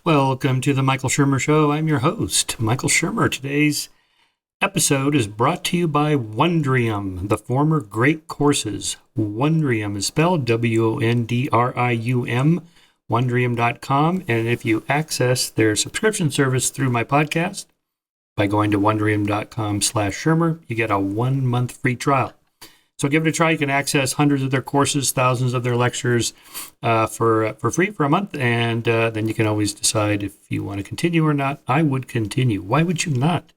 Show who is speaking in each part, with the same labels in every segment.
Speaker 1: Welcome to the Michael Shermer Show. I'm your host, Michael Shermer. Today's episode is brought to you by Wondrium, the former Great Courses. Wondrium is spelled Wondrium, Wondrium.com. And if you access their subscription service through my podcast by going to Wondrium.com/Shermer, you get a 1-month free trial. So give it a try. You can access hundreds of their courses, thousands of their lectures for free for a month. And then you can always decide if you want to continue or not. I would continue. Why would you not?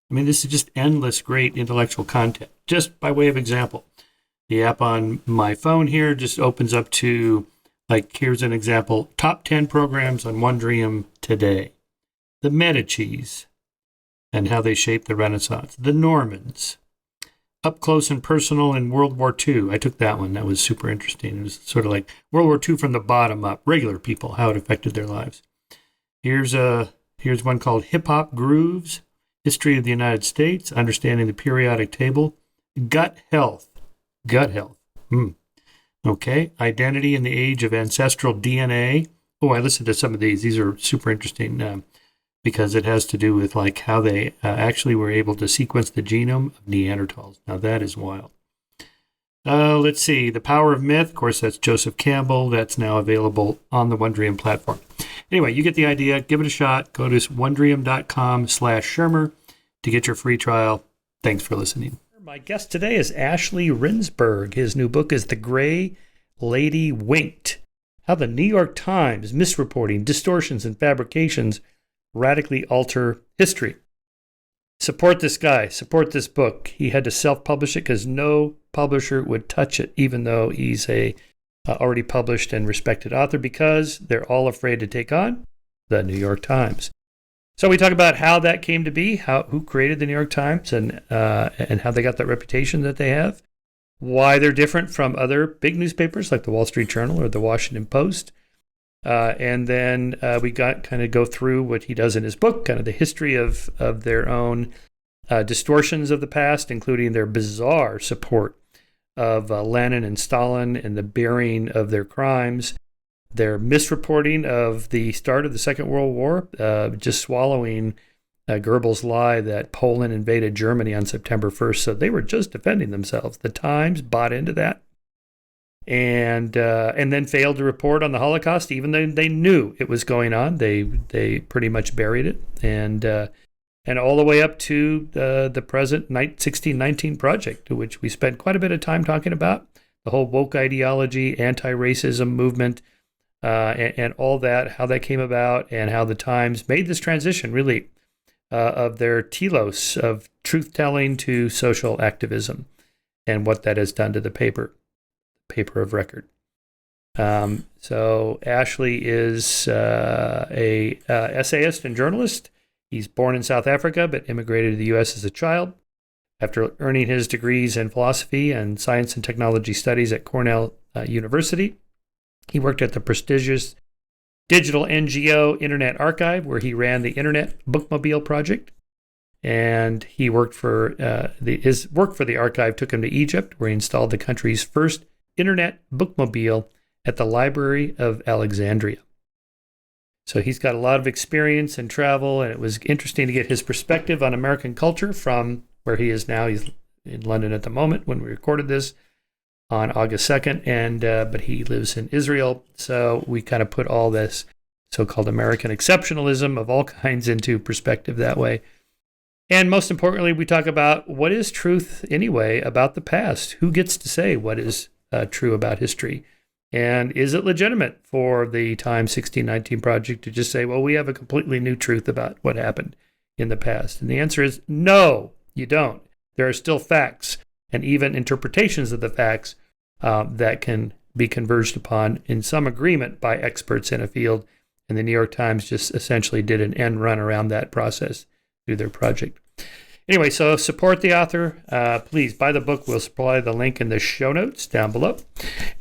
Speaker 1: I mean, this is just endless great intellectual content. Just by way of example, the app on my phone here just opens up to, like, here's an example, top 10 programs on Wondrium today. The Medicis and how they shaped the Renaissance. The Normans. Up Close and Personal in World War II. I took that one. That was super interesting. It was sort of like World War II from the bottom up. Regular people, how it affected their lives. Here's one called Hip Hop Grooves, History of the United States, Understanding the Periodic Table, Gut Health. Okay, Identity in the Age of Ancestral DNA. Oh, I listened to some of these. These are super interesting because it has to do with like how they actually were able to sequence the genome of Neanderthals. Now that is wild. Let's see, The Power of Myth. Of course, that's Joseph Campbell. That's now available on the Wondrium platform. Anyway, you get the idea. Give it a shot. Go to Wondrium.com/Shermer to get your free trial. Thanks for listening. My guest today is Ashley Rindsberg. His new book is The Gray Lady Winked: How the New York Times, Misreporting, Distortions, and Fabrications radically alter history. Support this guy. Support this book. He had to self-publish it because no publisher would touch it, even though he's a already published and respected author, because they're all afraid to take on the New York Times. So we talk about how that came to be, who created the New York Times, and how they got that reputation that they have, why they're different from other big newspapers like the Wall Street Journal or the Washington Post. And then we go through what he does in his book, kind of the history of their own distortions of the past, including their bizarre support of Lenin and Stalin and the burying of their crimes, their misreporting of the start of the Second World War, just swallowing Goebbels' lie that Poland invaded Germany on September 1st. So they were just defending themselves. The Times bought into that. And then failed to report on the Holocaust, even though they knew it was going on. They pretty much buried it, and all the way up to the present 1619 Project, which we spent quite a bit of time talking about, the whole woke ideology, anti-racism movement, and all that, how that came about, and how the Times made this transition, really, of their telos of truth-telling to social activism, and what that has done to the paper of record. So Ashley is a essayist and journalist. He's born in South Africa, but immigrated to the U.S. as a child. After earning his degrees in philosophy and science and technology studies at Cornell University, he worked at the prestigious digital NGO Internet Archive, where he ran the Internet Bookmobile Project. And he worked for his work for the archive took him to Egypt, where he installed the country's first Internet Bookmobile at the Library of Alexandria. So he's got a lot of experience and travel, and it was interesting to get his perspective on American culture from where he is now. He's in London at the moment when we recorded this on August 2nd, but he lives in Israel. So we kind of put all this so-called American exceptionalism of all kinds into perspective that way. And most importantly, we talk about what is truth anyway about the past? Who gets to say what is true about history? And is it legitimate for the Times 1619 Project to just say, well, we have a completely new truth about what happened in the past? And the answer is no, you don't. There are still facts and even interpretations of the facts that can be converged upon in some agreement by experts in a field. And the New York Times just essentially did an end run around that process through their project. Anyway, so support the author. Please buy the book. We'll supply the link in the show notes down below.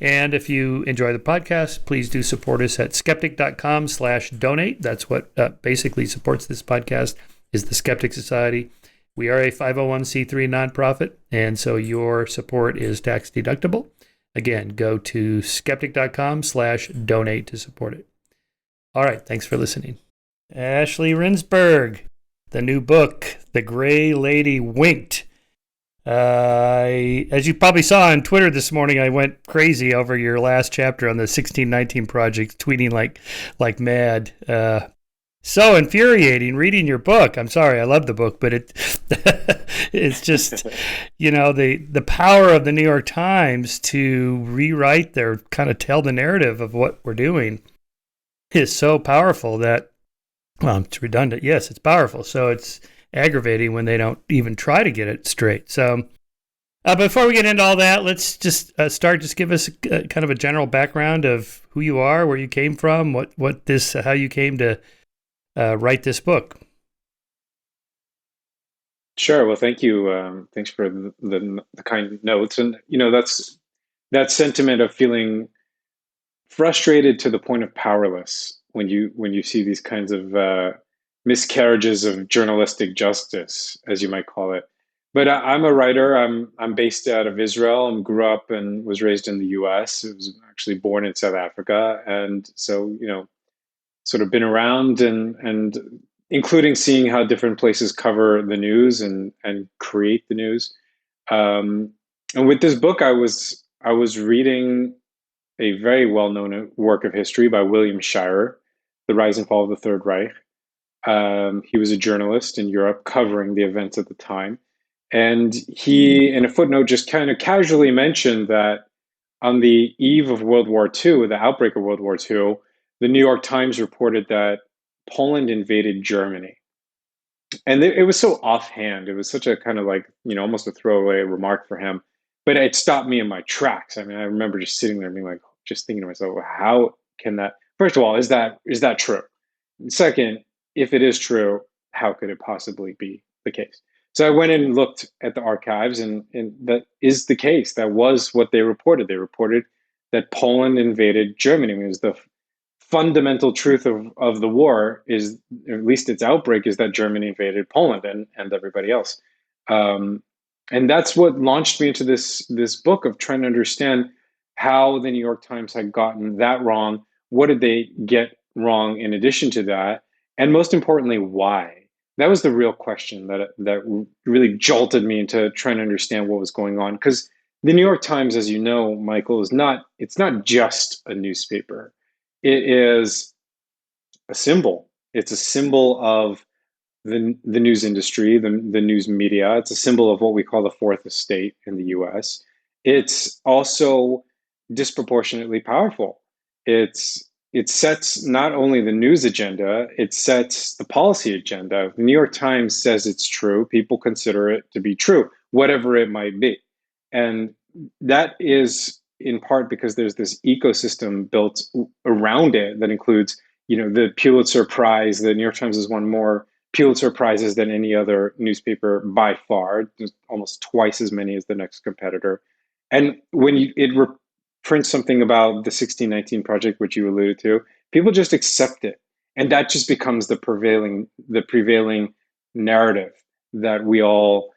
Speaker 1: And if you enjoy the podcast, please do support us at skeptic.com/donate. That's what basically supports this podcast, is the Skeptic Society. We are a 501c3 nonprofit, and so your support is tax deductible. Again, go to skeptic.com/donate to support it. All right, thanks for listening. Ashley Rindsberg, the new book, The Gray Lady Winked. As you probably saw on Twitter this morning, I went crazy over your last chapter on the 1619 Project, tweeting like mad. So infuriating reading your book. I'm sorry, I love the book, but it's just, the power of the New York Times to rewrite their kind of tell the narrative of what we're doing is so powerful that, well, it's redundant. Yes, it's powerful. So it's aggravating when they don't even try to get it straight. So before we get into all that, let's just just give us kind of a general background of who you are, where you came from, how you came to write this book.
Speaker 2: Sure. Well, thank you. Thanks for the kind notes. And, that's that sentiment of feeling frustrated to the point of powerless when you see these kinds of miscarriages of journalistic justice, as you might call it. But I'm a writer. I'm based out of Israel and grew up and was raised in the U.S. I was actually born in South Africa, and so sort of been around and including seeing how different places cover the news and create the news. Um, and with this book, I was reading a very well-known work of history by William Shirer, The Rise and Fall of the Third Reich. He was a journalist in Europe covering the events at the time. And he, in a footnote, just kind of casually mentioned that on the eve of World War II, the outbreak of World War II, the New York Times reported that Poland invaded Germany. And it was so offhand. It was such a kind of like, almost a throwaway remark for him. But it stopped me in my tracks. I mean, I remember just sitting there being like, just thinking to myself, well, how can that, first of all, is that true? And second, if it is true, how could it possibly be the case? So I went in and looked at the archives, and that is the case. That was what they reported. They reported that Poland invaded Germany. I mean, it was the fundamental truth of the war is, at least its outbreak, is that Germany invaded Poland and everybody else. Um, and that's what launched me into this book of trying to understand how the New York Times had gotten that wrong. What did they get wrong in addition to that? And most importantly, why? That was the real question that really jolted me into trying to understand what was going on. Because the New York Times, as you know, Michael, it's not just a newspaper. It is a symbol. It's a symbol of the news industry, the news media. It's a symbol of what we call the fourth estate in the US. It's also disproportionately powerful. It sets not only the news agenda, it sets the policy agenda. If the New York Times says it's true, people consider it to be true, whatever it might be. And that is in part because there's this ecosystem built around it that includes, the Pulitzer Prize. The New York Times has won more Pulitzer Prizes than any other newspaper by far. There's almost twice as many as the next competitor. And when it prints something about the 1619 Project, which you alluded to, people just accept it, and that just becomes the prevailing narrative that we all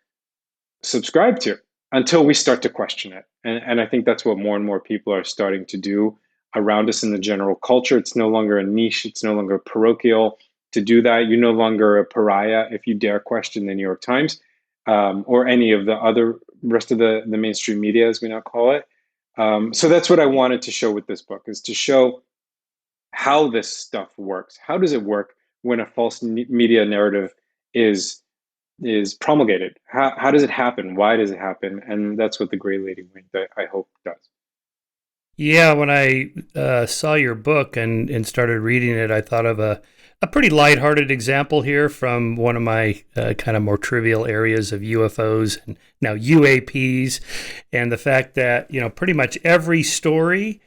Speaker 2: subscribe to until we start to question it. And I think that's what more and more people are starting to do around us in the general culture. It's no longer a niche, it's no longer parochial to do that. You're no longer a pariah if you dare question the New York Times, or any of the other rest of the mainstream media, as we now call it. So that's what I wanted to show with this book, is to show how this stuff works. How does it work when a false media narrative is promulgated? How does it happen? Why does it happen? And that's what the Gray Lady Wing, I hope, does.
Speaker 1: Yeah, when I saw your book and started reading it, I thought of a pretty lighthearted example here from one of my kind of more trivial areas of UFOs and now UAPs, and the fact that, pretty much every story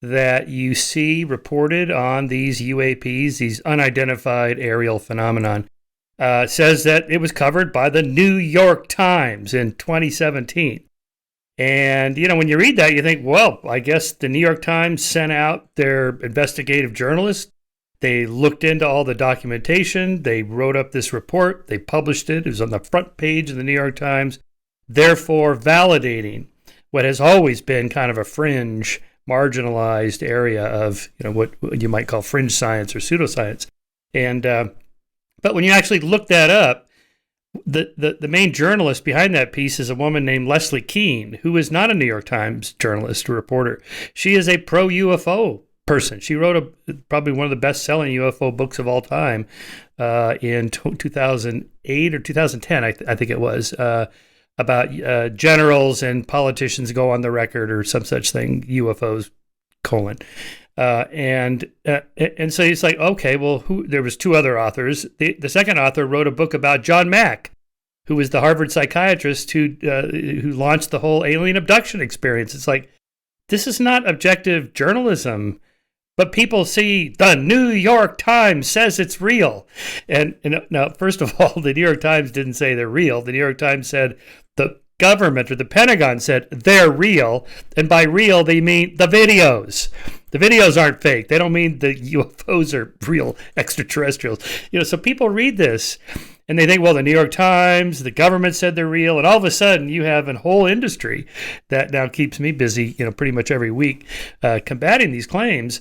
Speaker 1: that you see reported on these UAPs, these unidentified aerial phenomenon, says that it was covered by the New York Times in 2017. And, when you read that, you think, well, I guess the New York Times sent out their investigative journalists. They looked into all the documentation. They wrote up this report. They published it. It was on the front page of the New York Times, therefore validating what has always been kind of a fringe, marginalized area of, what you might call fringe science or pseudoscience. And but when you actually look that up, the main journalist behind that piece is a woman named Leslie Kean, who is not a New York Times journalist or reporter. She is a pro UFO person. She wrote probably one of the best-selling UFO books of all time in 2008 or 2010, I think it was, about generals and politicians go on the record or some such thing, UFOs, colon. And so it's like, okay, well, there was two other authors. The second author wrote a book about John Mack, who was the Harvard psychiatrist who launched the whole alien abduction experience. It's like, this is not objective journalism, but people see the New York Times says it's real. And now, first of all, the New York Times didn't say they're real. The New York Times said the government or the Pentagon said they're real. And by real, they mean the videos. The videos aren't fake. They don't mean the UFOs are real extraterrestrials. So people read this and they think, well, the New York Times, the government said they're real. And all of a sudden you have a whole industry that now keeps me busy, pretty much every week combating these claims.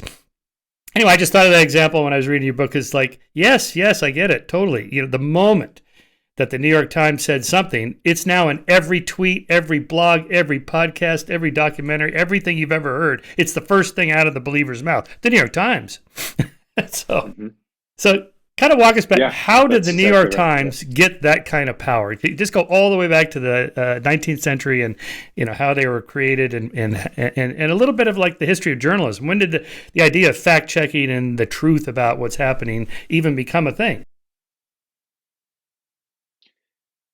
Speaker 1: Anyway, I just thought of that example when I was reading your book. Is like, yes, I get it, totally. The moment that the New York Times said something, it's now in every tweet, every blog, every podcast, every documentary, everything you've ever heard. It's the first thing out of the believer's mouth. The New York Times. So kind of walk us back. How did the New York Times get that kind of power? Just go all the way back to the 19th century and how they were created and a little bit of like the history of journalism. When did the idea of fact checking and the truth about what's happening even become a thing?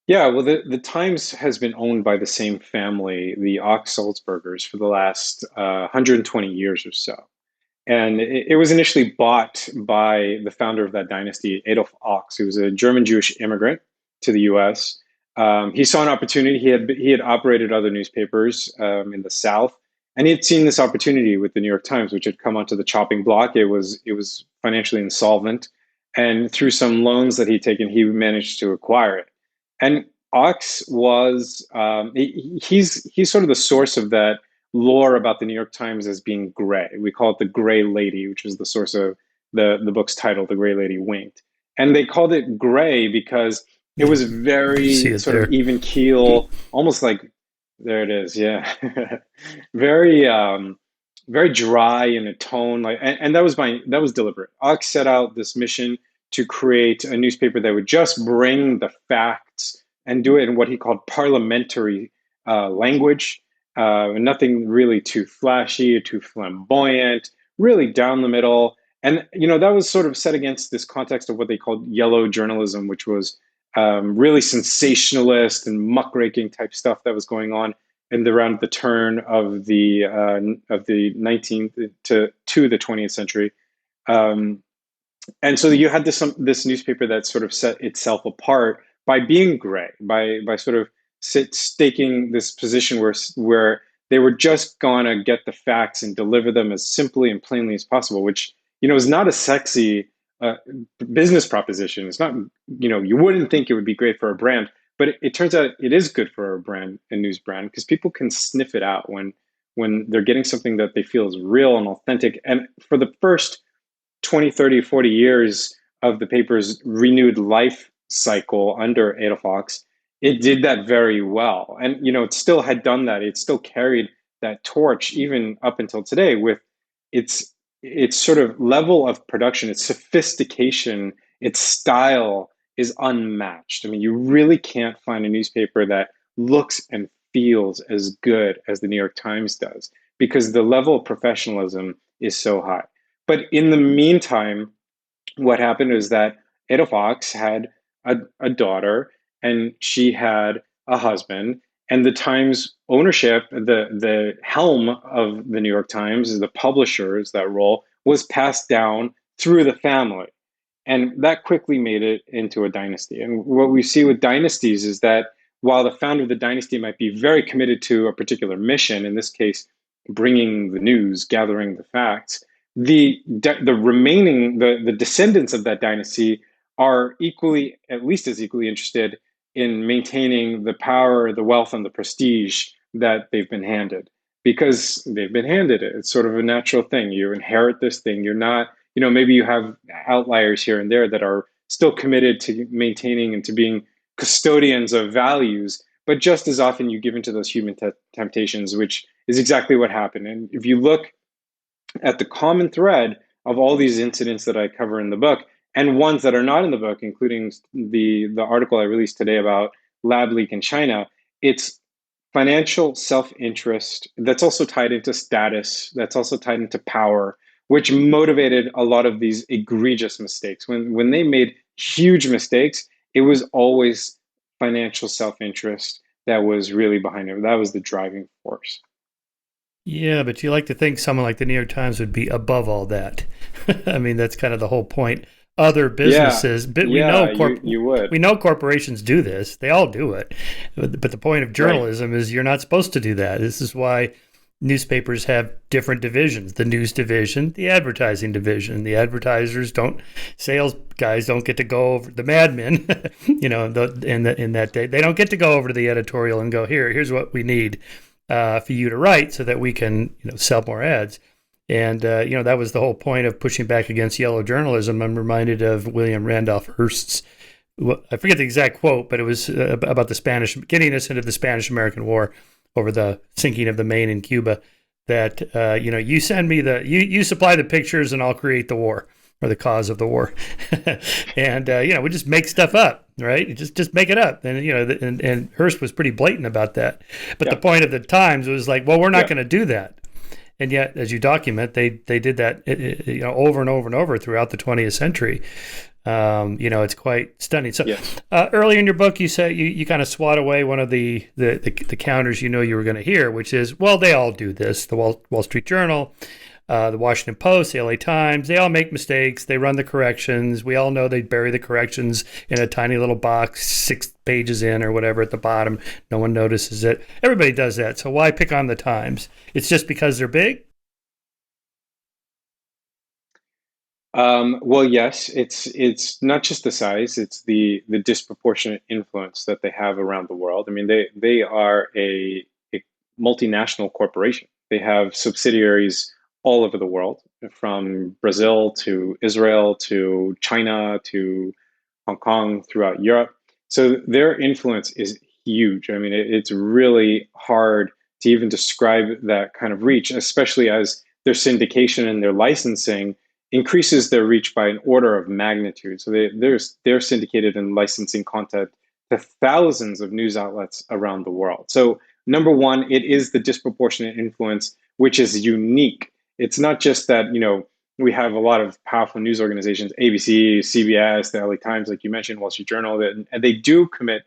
Speaker 2: Yeah, well, the Times has been owned by the same family, the Ox-Sulzbergers, for the last 120 years or so. And it was initially bought by the founder of that dynasty, Adolf Ox, who was a German Jewish immigrant to the U.S. He saw an opportunity. He had operated other newspapers in the South, and he had seen this opportunity with the New York Times, which had come onto the chopping block. It was financially insolvent, and through some loans that he'd taken, he managed to acquire it. And Ox was he's sort of the source of that lore about the New York Times as being gray. We call it the Gray Lady, which is the source of the book's title, The Gray Lady Winked. And they called it gray because it was very sort of even keel, almost like, there it is, yeah. very very dry in a tone, and that was deliberate. Ox set out this mission to create a newspaper that would just bring the facts and do it in what he called parliamentary language. Nothing really too flashy or too flamboyant, really down the middle. And, that was sort of set against this context of what they called yellow journalism, which was really sensationalist and muckraking type stuff that was going on around the turn of the 19th to the 20th century. And so you had this newspaper that sort of set itself apart by being gray, by sort of staking this position where they were just gonna get the facts and deliver them as simply and plainly as possible, which is not a sexy business proposition. It's not, you wouldn't think it would be great for a brand, but it turns out it is good for a brand, a news brand, because people can sniff it out when they're getting something that they feel is real and authentic. And for the first 20, 30, 40 years of the paper's renewed life cycle under Adolf Ox, it did that very well. And, it still had done that. It still carried that torch even up until today with its sort of level of production, its sophistication, its style is unmatched. I mean, you really can't find a newspaper that looks and feels as good as the New York Times does because the level of professionalism is so high. But in the meantime, what happened is that Adolf Ox had a daughter and she had a husband, and the Times ownership, the helm of the New York Times, the publishers, that role was passed down through the family. And that quickly made it into a dynasty. And what we see with dynasties is that while the founder of the dynasty might be very committed to a particular mission, in this case, bringing the news, gathering the facts, the remaining, the descendants of that dynasty are at least as equally interested in maintaining the power, the wealth, and the prestige that they've been handed, because they've been handed it. It's sort of a natural thing. You inherit this thing. You're not maybe you have outliers here and there that are still committed to maintaining and to being custodians of values, but just as often you give into those human temptations, which is exactly what happened. And if you look at the common thread of all these incidents that I cover in the book, and ones that are not in the book, including the article I released today about lab leak in China, it's financial self-interest that's also tied into status, that's also tied into power, which motivated a lot of these egregious mistakes. When they made huge mistakes, it was always financial self-interest that was really behind it. That was the driving force.
Speaker 1: Yeah, but you like to think someone like the New York Times would be above all that. I mean, that's kind of the whole point. Other businesses, but
Speaker 2: yeah, you would.
Speaker 1: we know corporations do this. They all do it. But the point of journalism is you're not supposed to do that. This is why newspapers have different divisions: the news division, the advertising division. The advertisers don't, sales guys don't get to go over, the madmen, in that day, they don't get to go over to the editorial and go, here's what we need for you to write so that we can sell more ads. And, that was the whole point of pushing back against yellow journalism. I'm reminded of William Randolph Hearst's, I forget the exact quote, but it was about the Spanish, getting us into the Spanish-American War over the sinking of the Maine in Cuba, that, you send me you supply the pictures and I'll create the war, or the cause of the war. And, we just make stuff up, right? Just make it up. And, and Hearst was pretty blatant about that. But the point of the Times was like, well, we're not going to do that. And yet, as you document, they did that over and over and over throughout the 20th century. It's quite stunning. So earlier in your book, you say you kind of swat away one of the counters you were going to hear, which is, well, they all do this. The Wall Street Journal, the Washington Post, the LA Times, they all make mistakes. They run the corrections. We all know they bury the corrections in a tiny little box, 6 pages in or whatever at the bottom. No one notices it. Everybody does that. So why pick on the Times? It's just because they're big?
Speaker 2: Well, yes, it's not just the size; it's the disproportionate influence that they have around the world. I mean, they are a multinational corporation. They have subsidiaries all over the world, from Brazil to Israel to China to Hong Kong, throughout Europe. So their influence is huge. I mean, it's really hard to even describe that kind of reach, especially as their syndication and their licensing increases their reach by an order of magnitude. So they're syndicated and licensing content to thousands of news outlets around the world. So number one, it is the disproportionate influence, which is unique. It's not just that, we have a lot of powerful news organizations, ABC, CBS, the LA Times, like you mentioned, Wall Street Journal, and they do commit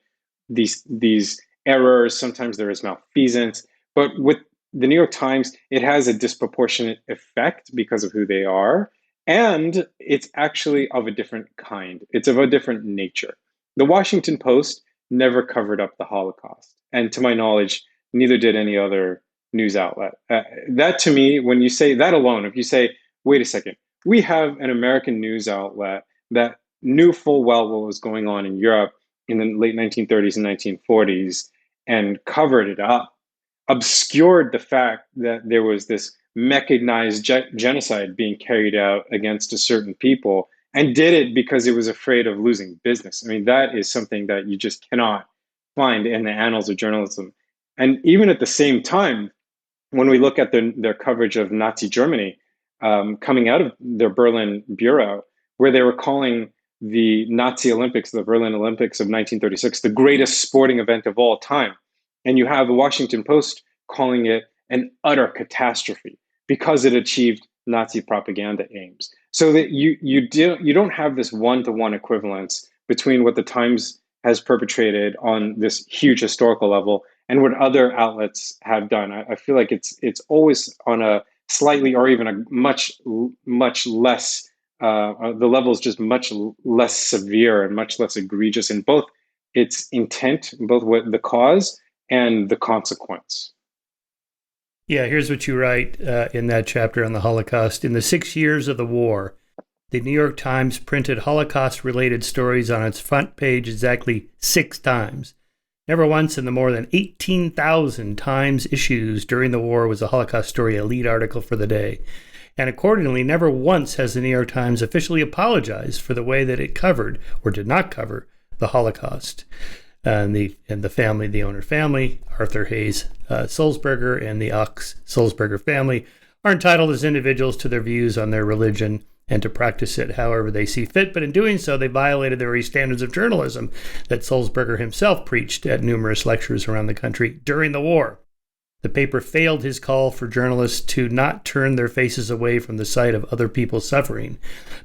Speaker 2: these errors. Sometimes there is malfeasance, but with the New York Times, it has a disproportionate effect because of who they are. And it's actually of a different kind. It's of a different nature. The Washington Post never covered up the Holocaust. And to my knowledge, neither did any other news outlet. That to me, when you say that alone, if you say, wait a second, we have an American news outlet that knew full well what was going on in Europe in the late 1930s and 1940s and covered it up, obscured the fact that there was this mechanized genocide being carried out against a certain people, and did it because it was afraid of losing business. I mean, that is something that you just cannot find in the annals of journalism. And even at the same time, when we look at their coverage of Nazi Germany, coming out of their Berlin bureau, where they were calling the Nazi Olympics, the Berlin Olympics of 1936, the greatest sporting event of all time. And you have the Washington Post calling it an utter catastrophe because it achieved Nazi propaganda aims. So that you don't have this one-to-one equivalence between what the Times has perpetrated on this huge historical level and what other outlets have done. I feel like it's always on a slightly, or even a much less, the level is just much less severe and much less egregious in both its intent, both what the cause and the consequence.
Speaker 1: Yeah, here's what you write in that chapter on the Holocaust. In the 6 years of the war, the New York Times printed Holocaust-related stories on its front page exactly 6 times. Never once in the more than 18,000 Times issues during the war was a Holocaust story a lead article for the day. And accordingly, never once has the New York Times officially apologized for the way that it covered or did not cover the Holocaust. And the family, the owner family, Arthur Hayes Sulzberger and the Ox Sulzberger family, are entitled as individuals to their views on their religion and to practice it however they see fit. But in doing so, they violated the very standards of journalism that Sulzberger himself preached at numerous lectures around the country during the war. The paper failed his call for journalists to not turn their faces away from the sight of other people's suffering.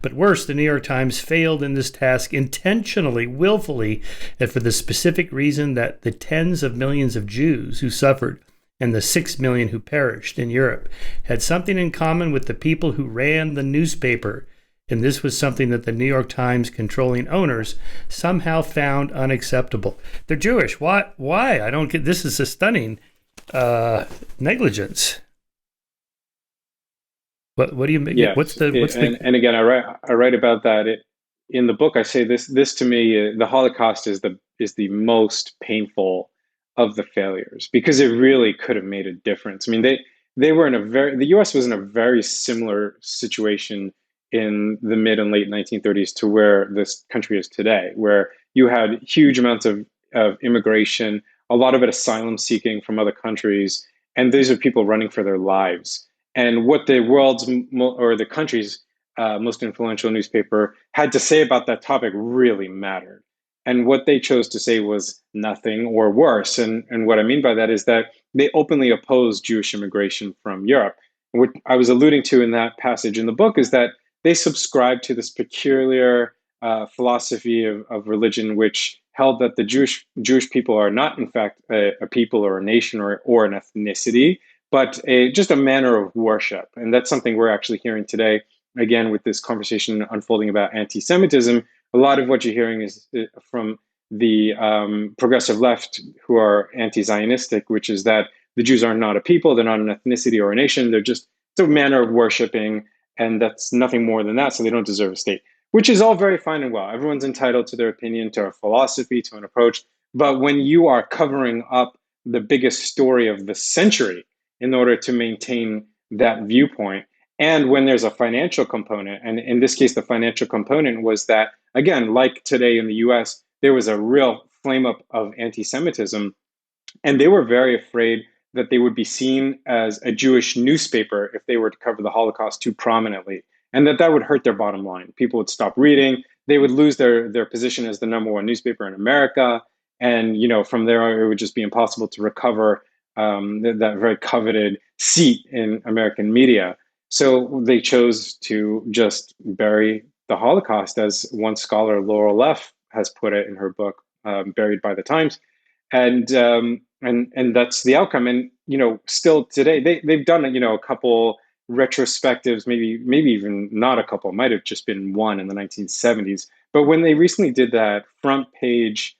Speaker 1: But worse, the New York Times failed in this task intentionally, willfully, and for the specific reason that the tens of millions of Jews who suffered and the 6 million who perished in Europe had something in common with the people who ran the newspaper. And this was something that the New York Times controlling owners somehow found unacceptable. They're Jewish. Why? I don't get this. Is a stunning negligence. What do you make?
Speaker 2: Yeah, and again, I write about that in the book. I say this to me, the Holocaust is the most painful of the failures because it really could have made a difference. I mean, they were the U.S. was in a very similar situation in the mid and late 1930s to where this country is today, where you had huge amounts of immigration, a lot of it asylum seeking from other countries, and these are people running for their lives. And what the world's or the country's most influential newspaper had to say about that topic really mattered. And what they chose to say was nothing or worse. And what I mean by that is that they openly opposed Jewish immigration from Europe. And what I was alluding to in that passage in the book is that they subscribed to this peculiar philosophy of religion, which held that the Jewish people are not, in fact, a people or a nation or an ethnicity, but just a manner of worship. And that's something we're actually hearing today, again, with this conversation unfolding about anti-Semitism. A lot of what you're hearing is from the progressive left, who are anti-Zionistic, which is that the Jews are not a people, they're not an ethnicity or a nation, it's a manner of worshiping, and that's nothing more than that, so they don't deserve a state, which is all very fine and well. Everyone's entitled to their opinion, to a philosophy, to an approach, but when you are covering up the biggest story of the century in order to maintain that viewpoint, and when there's a financial component, and in this case, the financial component was that, again, like today in the US, there was a real flame up of anti-Semitism, and they were very afraid that they would be seen as a Jewish newspaper if they were to cover the Holocaust too prominently, and that would hurt their bottom line. People would stop reading, they would lose their position as the number one newspaper in America, and from there it would just be impossible to recover that very coveted seat in American media. So they chose to just bury the Holocaust, as one scholar, Laurel Leff, has put it in her book, Buried by the Times. And that's the outcome. And, still today, they've done, a couple retrospectives, maybe even not a couple, might have just been one in the 1970s. But when they recently did that front page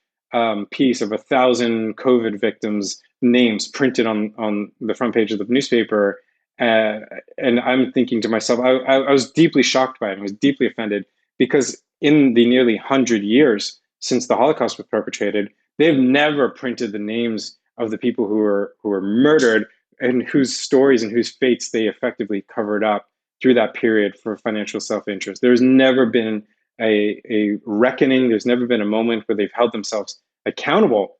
Speaker 2: piece of 1,000 COVID victims' names printed on the front page of the newspaper, and I'm thinking to myself, I was deeply shocked by it. I was deeply offended because in the nearly 100 years since the Holocaust was perpetrated, they've never printed the names of the people who were murdered and whose stories and whose fates they effectively covered up through that period for financial self-interest. There's never been a reckoning. There's never been a moment where they've held themselves accountable.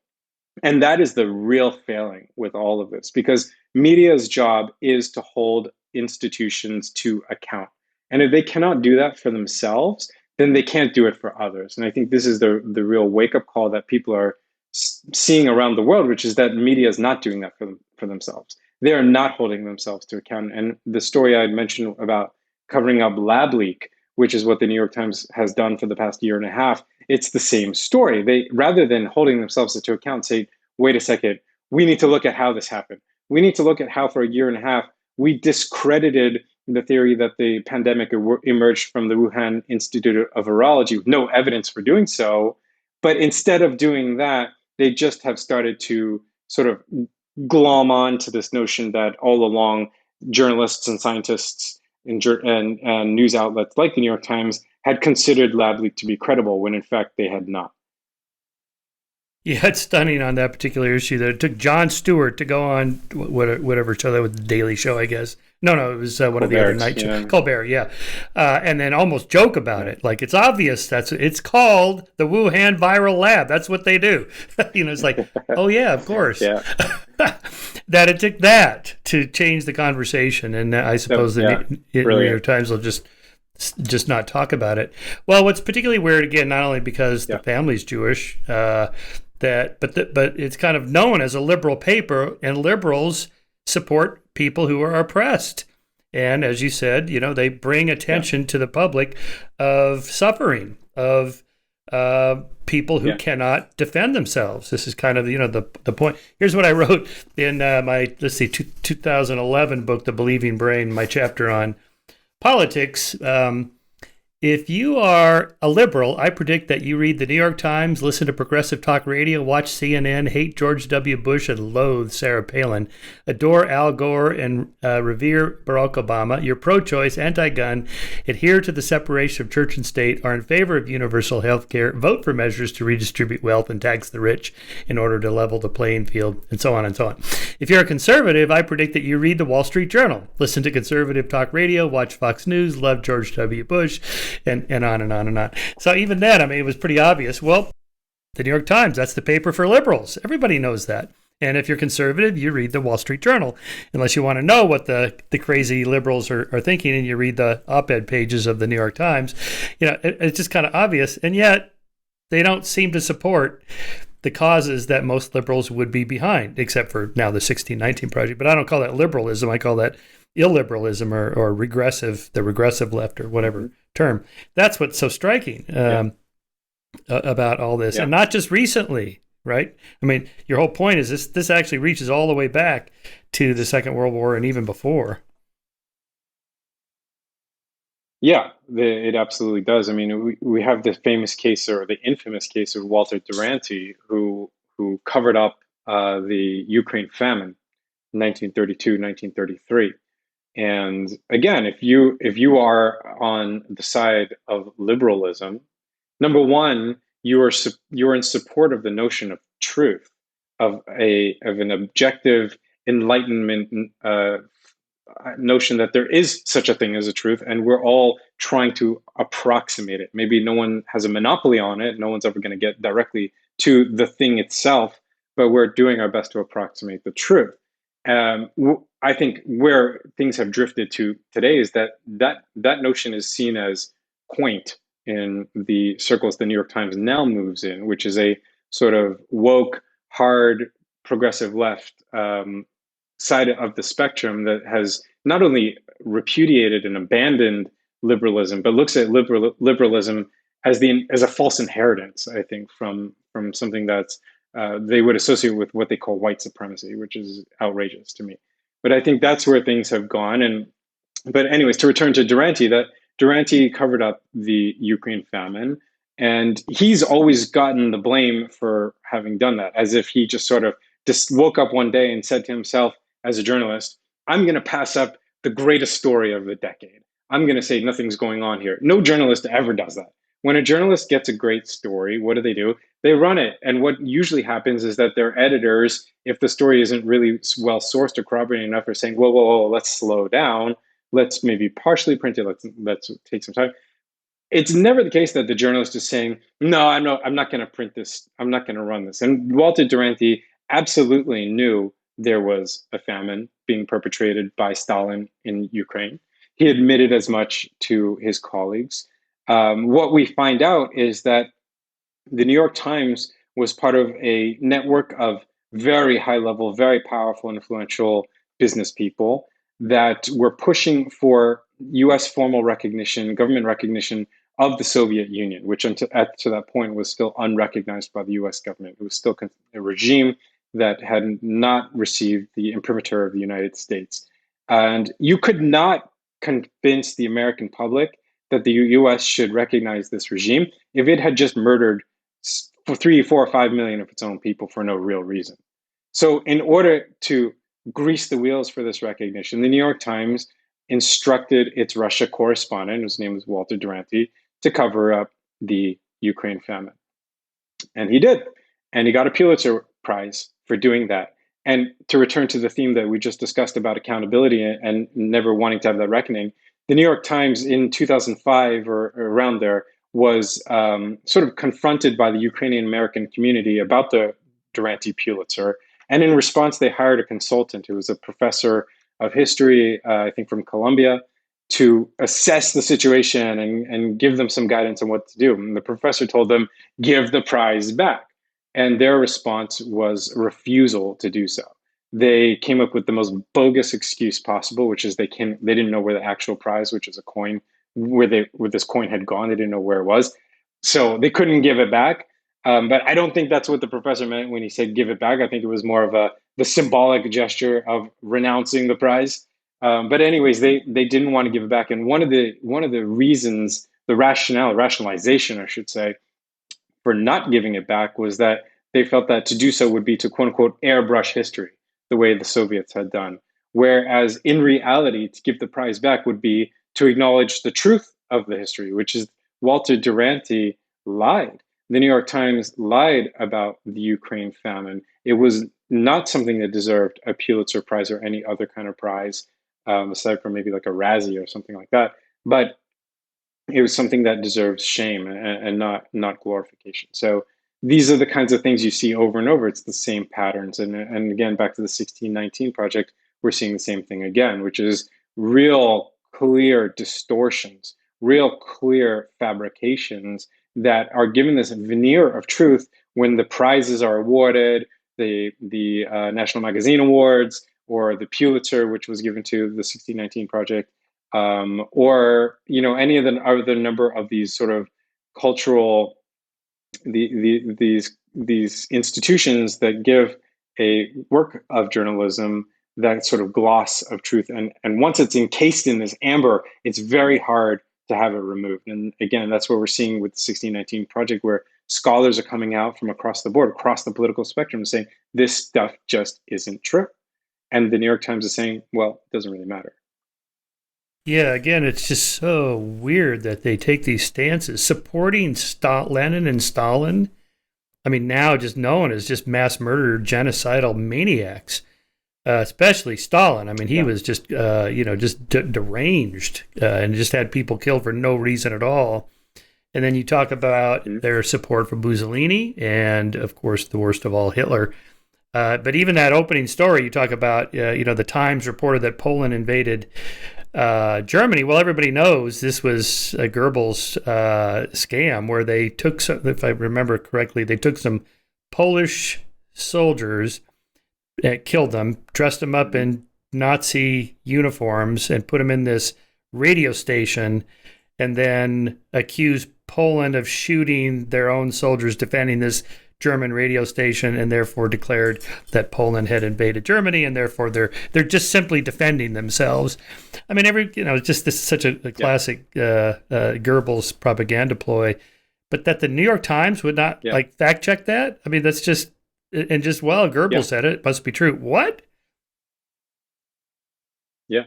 Speaker 2: And that is the real failing with all of this, because media's job is to hold institutions to account. And if they cannot do that for themselves, then they can't do it for others. And I think this is the real wake-up call that people are seeing around the world, which is that media is not doing that for themselves. They are not holding themselves to account. And the story I mentioned about covering up lab leak, which is what the New York Times has done for the past year and a half, it's the same story. They, rather than holding themselves to account, say, wait a second, we need to look at how this happened. We need to look at how for a year and a half, we discredited the theory that the pandemic emerged from the Wuhan Institute of Virology with no evidence for doing so. But instead of doing that, they just have started to sort of glom on to this notion that all along journalists and scientists and news outlets like the New York Times had considered lab leak to be credible when in fact they had not.
Speaker 1: Yeah, it's stunning on that particular issue that it took Jon Stewart to go on whatever show that was, The Daily Show, I guess, No, no, it was one of the other
Speaker 2: Colbert,
Speaker 1: night shows.
Speaker 2: yeah.
Speaker 1: Colbert, yeah. And then almost joke about
Speaker 2: Yeah.
Speaker 1: it. Like, it's obvious it's called the Wuhan Viral Lab. That's what they do. It's like, oh, yeah, of course.
Speaker 2: Yeah.
Speaker 1: That it took that to change the conversation. And I suppose the
Speaker 2: Yeah.
Speaker 1: New York
Speaker 2: Brilliant.
Speaker 1: Times will just not talk about it. Well, what's particularly weird, again, not only because the
Speaker 2: Yeah.
Speaker 1: family's Jewish, but it's kind of known as a liberal paper, and liberals support people who are oppressed. And as you said, they bring
Speaker 2: Yeah.
Speaker 1: attention to the public of suffering, of people who
Speaker 2: Yeah.
Speaker 1: cannot defend themselves. This is kind of the point. Here's what I wrote in my 2011 book, The Believing Brain, my chapter on politics. If you are a liberal, I predict that you read the New York Times, listen to progressive talk radio, watch CNN, hate George W. Bush, and loathe Sarah Palin, adore Al Gore, and revere Barack Obama. You're pro-choice, anti-gun, adhere to the separation of church and state, are in favor of universal health care, vote for measures to redistribute wealth and tax the rich in order to level the playing field, and so on and so on. If you're a conservative, I predict that you read the Wall Street Journal, listen to conservative talk radio, watch Fox News, love George W. Bush, and on and on and on. So even then, I mean, it was pretty obvious. Well, the New York Times, that's the paper for liberals. Everybody knows that. And if you're conservative, you read the Wall Street Journal. Unless you want to know what the crazy liberals are thinking, and you read the op-ed pages of the New York Times, it's just kind of obvious. And yet they don't seem to support the causes that most liberals would be behind, except for now the 1619 Project. But I don't call that liberalism. I call that illiberalism or regressive, the regressive left or whatever term. That's what's so striking about all this.
Speaker 2: Yeah.
Speaker 1: And not just recently, right? I mean, your whole point is this actually reaches all the way back to the Second World War and even before.
Speaker 2: Yeah, it absolutely does. I mean, we have the famous case, or the infamous case, of Walter Duranty, who covered up the Ukraine famine, 1932, 1933. And again, if you are on the side of liberalism, number one, you're in support of the notion of truth, of an objective enlightenment notion that there is such a thing as a truth, and we're all trying to approximate it. Maybe no one has a monopoly on it, no one's ever going to get directly to the thing itself, but we're doing our best to approximate the truth. I think where things have drifted to today is that notion is seen as quaint in the circles the New York Times now moves in, which is a sort of woke, hard, progressive left side of the spectrum that has not only repudiated and abandoned liberalism, but looks at liberalism as a false inheritance. I think from something that's they would associate with what they call white supremacy, which is outrageous to me. But I think that's where things have gone. But anyways, to return to Duranty, that Duranty covered up the Ukraine famine, and he's always gotten the blame for having done that, as if he just sort of just woke up one day and said to himself, as a journalist, I'm going to pass up the greatest story of the decade. I'm going to say nothing's going on here. No journalist ever does that. When a journalist gets a great story, what do? They run it. And what usually happens is that their editors, if the story isn't really well sourced or corroborated enough, are saying, whoa, let's slow down. Let's maybe partially print it. Let's take some time. It's never the case that the journalist is saying, no, I'm not going to print this. I'm not going to run this. And Walter Duranty absolutely knew there was a famine being perpetrated by Stalin in Ukraine. He admitted as much to his colleagues. What we find out is that the New York Times was part of a network of very high level, very powerful, influential business people that were pushing for US formal recognition, government recognition of the Soviet Union, which to that point was still unrecognized by the US government. It was still a regime that had not received the imprimatur of the United States. And you could not convince the American public that the US should recognize this regime if it had just murdered for 3, 4, or 5 million of its own people for no real reason. So in order to grease the wheels for this recognition, the New York Times instructed its Russia correspondent, whose name was Walter Duranty, to cover up the Ukraine famine. And he did. And he got a Pulitzer Prize for doing that. And to return to the theme that we just discussed about accountability and never wanting to have that reckoning, the New York Times in 2005 or around there was sort of confronted by the Ukrainian American community about the Durante Pulitzer. And in response, they hired a consultant who was a professor of history, I think from Columbia, to assess the situation and give them some guidance on what to do. And the professor told them, give the prize back. And their response was refusal to do so. They came up with the most bogus excuse possible, which is they didn't know where the actual prize, which is a coin, where this coin had gone. They didn't know where it was, so they couldn't give it back. But I don't think that's what the professor meant when he said give it back. I think it was more of the symbolic gesture of renouncing the prize. But anyways, they didn't want to give it back, and one of the reasons, the rationalization, I should say, for not giving it back was that they felt that to do so would be to quote unquote airbrush history, the way the Soviets had done. Whereas in reality, to give the prize back would be to acknowledge the truth of the history, which is Walter Duranty lied. The New York Times lied about the Ukraine famine. It was not something that deserved a Pulitzer Prize or any other kind of prize, aside from maybe like a Razzie or something like that. But it was something that deserves shame and not glorification. So these are the kinds of things you see over and over. It's the same patterns. And again, back to the 1619 project, we're seeing the same thing again, which is real clear distortions, real clear fabrications that are given this veneer of truth when the prizes are awarded, the National Magazine Awards or the Pulitzer, which was given to the 1619 project, or any of the other number of these sort of cultural these institutions that give a work of journalism that sort of gloss of truth, and once it's encased in this amber, it's very hard to have it removed. And again, that's what we're seeing with the 1619 project, where scholars are coming out from across the board, across the political spectrum, saying this stuff just isn't true. And the New York Times is saying, well, it doesn't really matter.
Speaker 1: Yeah, again, it's just so weird that they take these stances supporting Lenin and Stalin. I mean, now just known as just mass murder, genocidal maniacs, especially Stalin. I mean, he
Speaker 2: Yeah.
Speaker 1: was just, just deranged and just had people killed for no reason at all. And then you talk about
Speaker 2: Mhm.
Speaker 1: their support for Mussolini and, of course, the worst of all, Hitler. But even that opening story, you talk about, the Times reported that Poland invaded Germany. Well, everybody knows this was a Goebbels scam where they took some, if I remember correctly, they took some Polish soldiers, killed them, dressed them up in Nazi uniforms, and put them in this radio station, and then accused Poland of shooting their own soldiers defending this German radio station, and therefore declared that Poland had invaded Germany, and therefore they're just simply defending themselves. I mean, it's just this is such a classic Goebbels propaganda ploy. But that the New York Times would not
Speaker 2: Yeah.
Speaker 1: fact check that. I mean, that's just and just Goebbels
Speaker 2: Yeah.
Speaker 1: said it must be true. What?
Speaker 2: Yeah.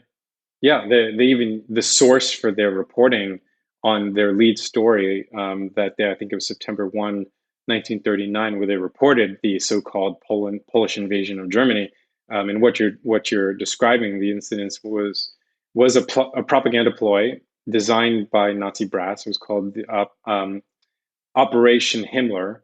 Speaker 2: Yeah, they even the source for their reporting on their lead story, that day, I think it was September 1, 1939, where they reported the so-called Polish invasion of Germany. And what you're describing, the incidents was a propaganda ploy designed by Nazi brass. It was called the Operation Himmler,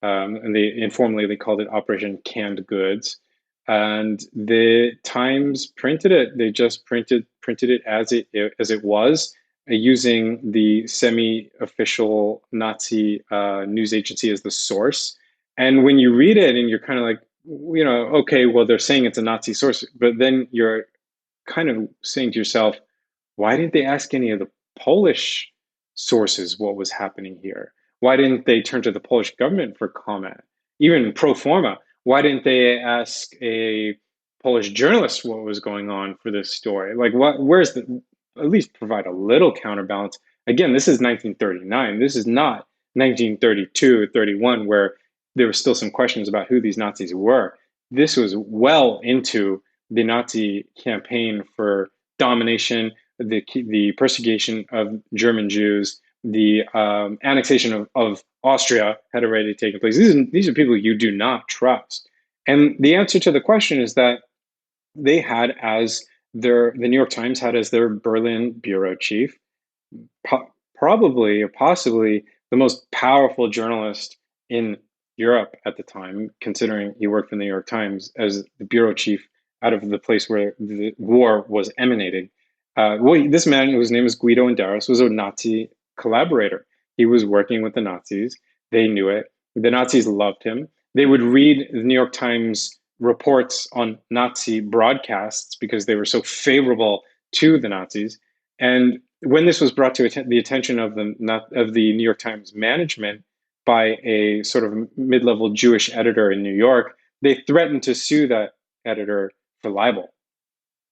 Speaker 2: and informally they called it Operation Canned Goods. And the Times printed it. They just printed it as it was, using the semi-official Nazi news agency as the source. And when you read it, and you're kind of like, okay, well, they're saying it's a Nazi source, but then you're kind of saying to yourself, why didn't they ask any of the Polish sources what was happening here? Why didn't they turn to the Polish government for comment? Even pro forma, why didn't they ask a Polish journalist what was going on for this story? Like, where's at least provide a little counterbalance? Again, this is 1939. This is not 1932 or 31, where there were still some questions about who these Nazis were. This was well into the Nazi campaign for domination, the persecution of German Jews, the annexation of Austria had already taken place. These are people you do not trust. And the answer to the question is that they had as the New York Times had as their Berlin bureau chief, probably or possibly the most powerful journalist in Europe at the time, considering he worked for the New York Times as the bureau chief out of the place where the war was emanating. This man, whose name is Guido Indaros, was a Nazi collaborator. He was working with the Nazis. They knew it. The Nazis loved him. They would read the New York Times reports on Nazi broadcasts because they were so favorable to the Nazis. And when this was brought to the attention of the New York Times management by a sort of mid-level Jewish editor in New York, they threatened to sue that editor for libel.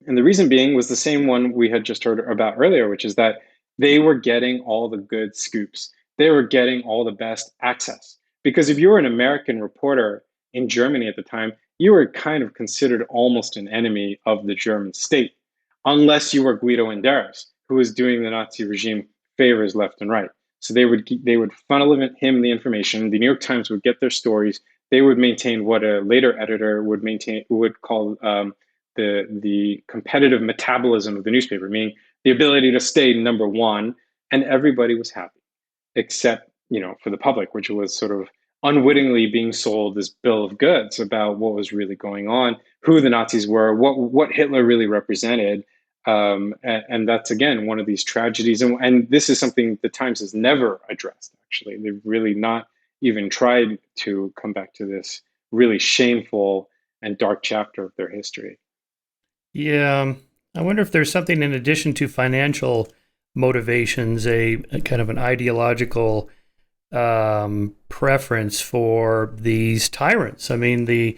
Speaker 2: And the reason being was the same one we had just heard about earlier, which is that they were getting all the good scoops. They were getting all the best access. Because if you were an American reporter in Germany at the time, you were kind of considered almost an enemy of the German state, unless you were Guido Indaros, who was doing the Nazi regime favors left and right. So they would funnel him the information. The New York Times would get their stories. They would maintain what a later editor would call the competitive metabolism of the newspaper, meaning the ability to stay number one, and everybody was happy, except for the public, which was sort of unwittingly being sold this bill of goods about what was really going on, who the Nazis were, what Hitler really represented. And that's, again, one of these tragedies. And this is something the Times has never addressed, actually. They've really not even tried to come back to this really shameful and dark chapter of their history.
Speaker 1: Yeah, I wonder if there's something in addition to financial motivations, a kind of an ideological preference for these tyrants. I mean, the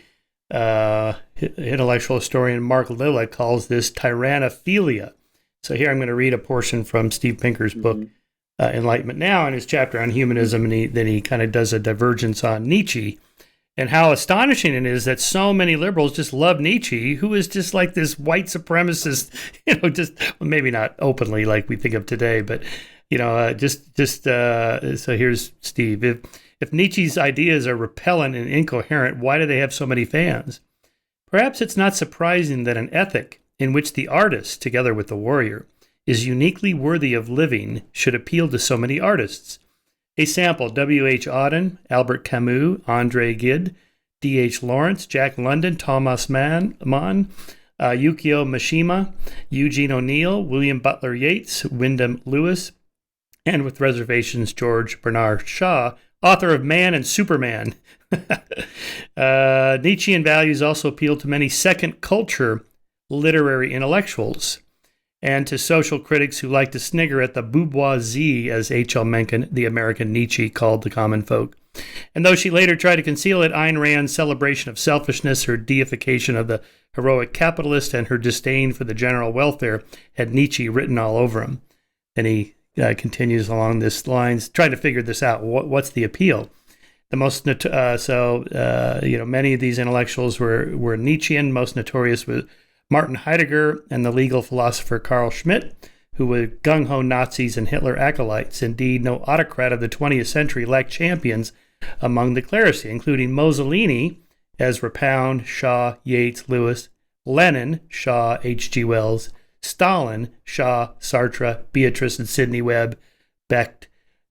Speaker 1: intellectual historian Mark Lillett calls this tyrannophilia. So here I'm going to read a portion from Steve Pinker's book, Enlightenment Now, in his chapter on humanism, and then he kind of does a divergence on Nietzsche. And how astonishing it is that so many liberals just love Nietzsche, who is just like this white supremacist, maybe not openly like we think of today, but, so here's Steve. If Nietzsche's ideas are repellent and incoherent, why do they have so many fans? Perhaps it's not surprising that an ethic in which the artist, together with the warrior, is uniquely worthy of living should appeal to so many artists. A sample: W.H. Auden, Albert Camus, André Gide, D.H. Lawrence, Jack London, Thomas Mann, Yukio Mishima, Eugene O'Neill, William Butler Yeats, Wyndham Lewis, and with reservations, George Bernard Shaw, author of Man and Superman. Nietzschean values also appeal to many second culture literary intellectuals, and to social critics who like to snigger at the bourgeoisie, as H.L. Mencken, the American Nietzsche, called the common folk. And though she later tried to conceal it, Ayn Rand's celebration of selfishness, her deification of the heroic capitalist, and her disdain for the general welfare had Nietzsche written all over him. And he continues along this lines, trying to figure this out. What's the appeal? The most many of these intellectuals were Nietzschean. Most notorious was Martin Heidegger and the legal philosopher Carl Schmitt, who were gung-ho Nazis and Hitler acolytes. Indeed, no autocrat of the 20th century lacked champions among the clerisy, including Mussolini, Ezra Pound, Shaw, Yeats, Lewis, Lenin, Shaw, H.G. Wells, Stalin, Shaw, Sartre, Beatrice and Sidney Webb, Beckett,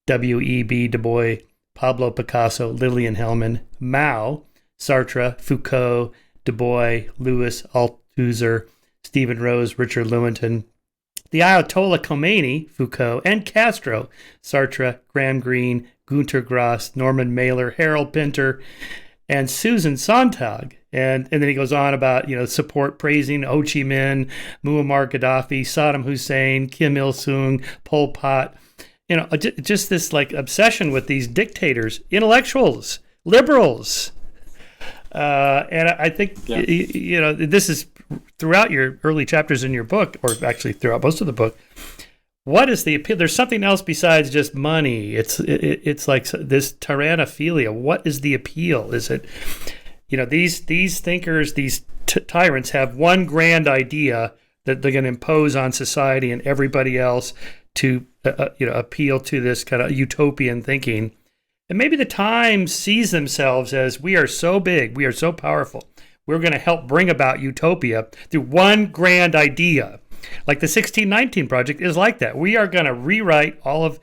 Speaker 1: W.E.B. Du Bois, Pablo Picasso, Lillian Hellman, Mao, Sartre, Foucault, Du Bois, Lewis, Althusser, Stephen Rose, Richard Lewontin, the Ayatollah Khomeini, Foucault, and Castro, Sartre, Graham Greene, Günter Grass, Norman Mailer, Harold Pinter, and Susan Sontag. And then he goes on about, support praising Ho Chi Minh, Muammar Gaddafi, Saddam Hussein, Kim Il-sung, Pol Pot. Just this obsession with these dictators, intellectuals, liberals. And I think, this is throughout your early chapters in your book, or actually throughout most of the book. What is the appeal? There's something else besides just money. It's like this tyrannophilia. What is the appeal? Is it, these thinkers, these tyrants have one grand idea that they're going to impose on society and everybody else to, appeal to this kind of utopian thinking. And maybe the Times sees themselves as, we are so big, we are so powerful, we're going to help bring about utopia through one grand idea. Like the 1619 Project is like that. We are going to rewrite all of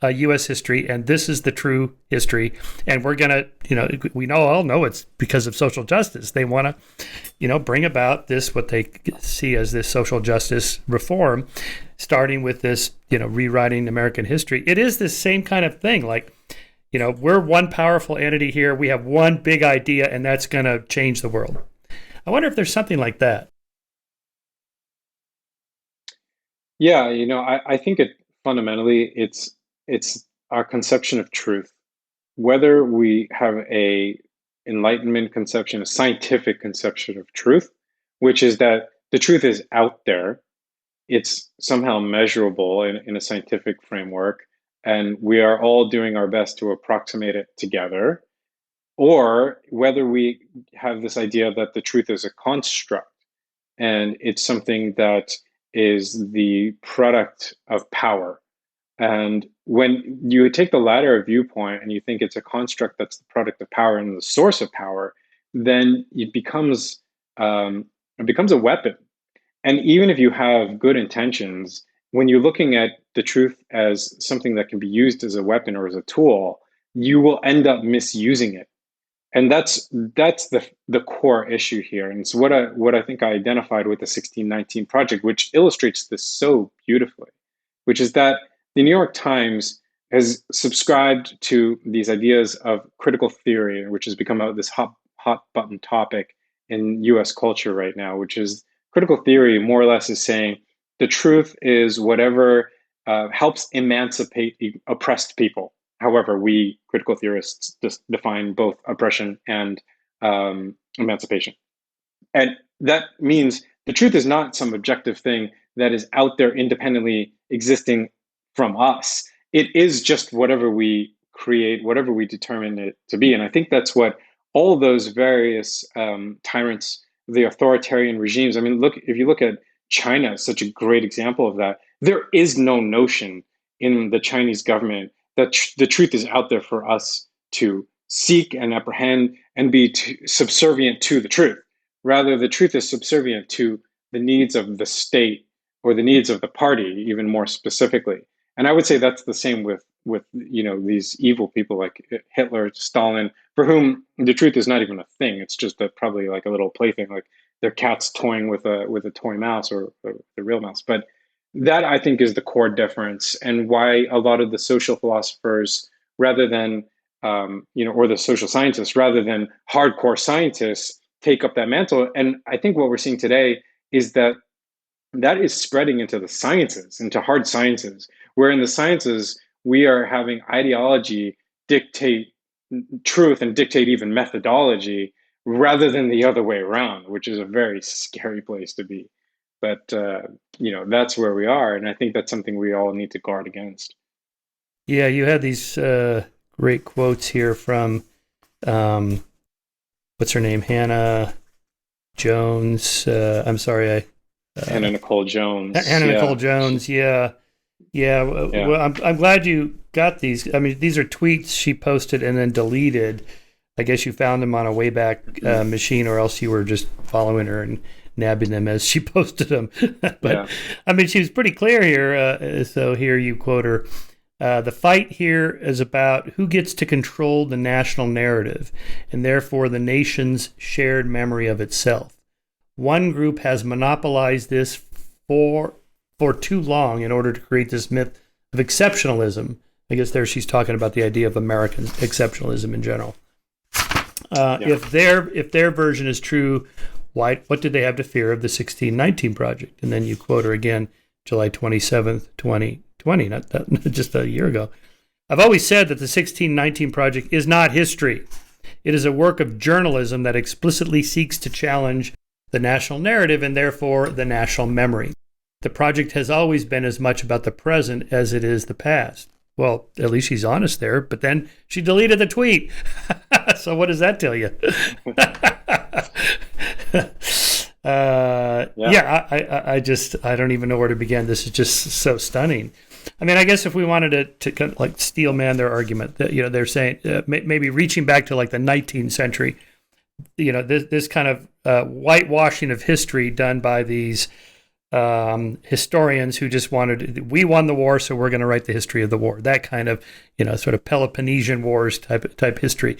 Speaker 1: U.S. history, and this is the true history. And we're going to, we all know it's because of social justice. They want to, bring about this, what they see as this social justice reform, starting with this, rewriting American history. It is this same kind of thing. Like, we're one powerful entity here. We have one big idea, and that's going to change the world. I wonder if there's something like that.
Speaker 2: Yeah, I think fundamentally it's our conception of truth. Whether we have a Enlightenment conception, a scientific conception of truth, which is that the truth is out there, it's somehow measurable in a scientific framework, and we are all doing our best to approximate it together, or whether we have this idea that the truth is a construct and it's something that is the product of power. And when you take the latter viewpoint and you think it's a construct that's the product of power and the source of power, then it becomes a weapon. And even if you have good intentions, when you're looking at the truth as something that can be used as a weapon or as a tool, you will end up misusing it. And that's the core issue here. And it's what I think I identified with the 1619 Project, which illustrates this so beautifully, which is that the New York Times has subscribed to these ideas of critical theory, which has become this hot button topic in US culture right now, which is critical theory more or less is saying the truth is whatever helps emancipate oppressed people. However, we critical theorists define both oppression and emancipation. And that means the truth is not some objective thing that is out there independently existing from us. It is just whatever we create, whatever we determine it to be. And I think that's what all those various tyrants, the authoritarian regimes, if you look at China, such a great example of that, there is no notion in the Chinese government that the truth is out there for us to seek and apprehend and be subservient to the truth. Rather, the truth is subservient to the needs of the state or the needs of the party, even more specifically. And I would say that's the same with these evil people like Hitler, Stalin, for whom the truth is not even a thing. It's just probably like a little plaything, like their cat's toying with a toy mouse or the real mouse. But that, I think, is the core difference, and why a lot of the social philosophers, rather than or the social scientists, rather than hardcore scientists, take up that mantle. And I think what we're seeing today is that is spreading into the sciences, into hard sciences, where in the sciences we are having ideology dictate truth and dictate even methodology, rather than the other way around, which is a very scary place to be. But that's where we are, and I think that's something we all need to guard against.
Speaker 1: Yeah, you had these great quotes here from what's her name, Hannah Jones. I'm sorry,
Speaker 2: Hannah Nicole Jones.
Speaker 1: Hannah Nicole Jones. Yeah. Well, I'm glad you got these. These are tweets she posted and then deleted. I guess you found them on a Wayback Machine, or else you were just following her and nabbing them as she posted them. But she was pretty clear here. So here you quote her. The fight here is about who gets to control the national narrative and therefore the nation's shared memory of itself. One group has monopolized this for too long in order to create this myth of exceptionalism. I guess there she's talking about the idea of American exceptionalism in general. If their version is true, what did they have to fear of the 1619 Project? And then you quote her again, July 27th, 2020, not just a year ago. I've always said that the 1619 Project is not history. It is a work of journalism that explicitly seeks to challenge the national narrative and therefore the national memory. The project has always been as much about the present as it is the past. Well, at least she's honest there, but then she deleted the tweet. So what does that tell you? I don't even know where to begin. This is just so stunning. I mean, I guess if we wanted to kind of like steelman their argument, that they're saying maybe reaching back to like the 19th century, this kind of whitewashing of history done by these historians who just we won the war, so we're going to write the history of the war. That kind of, sort of Peloponnesian Wars type history,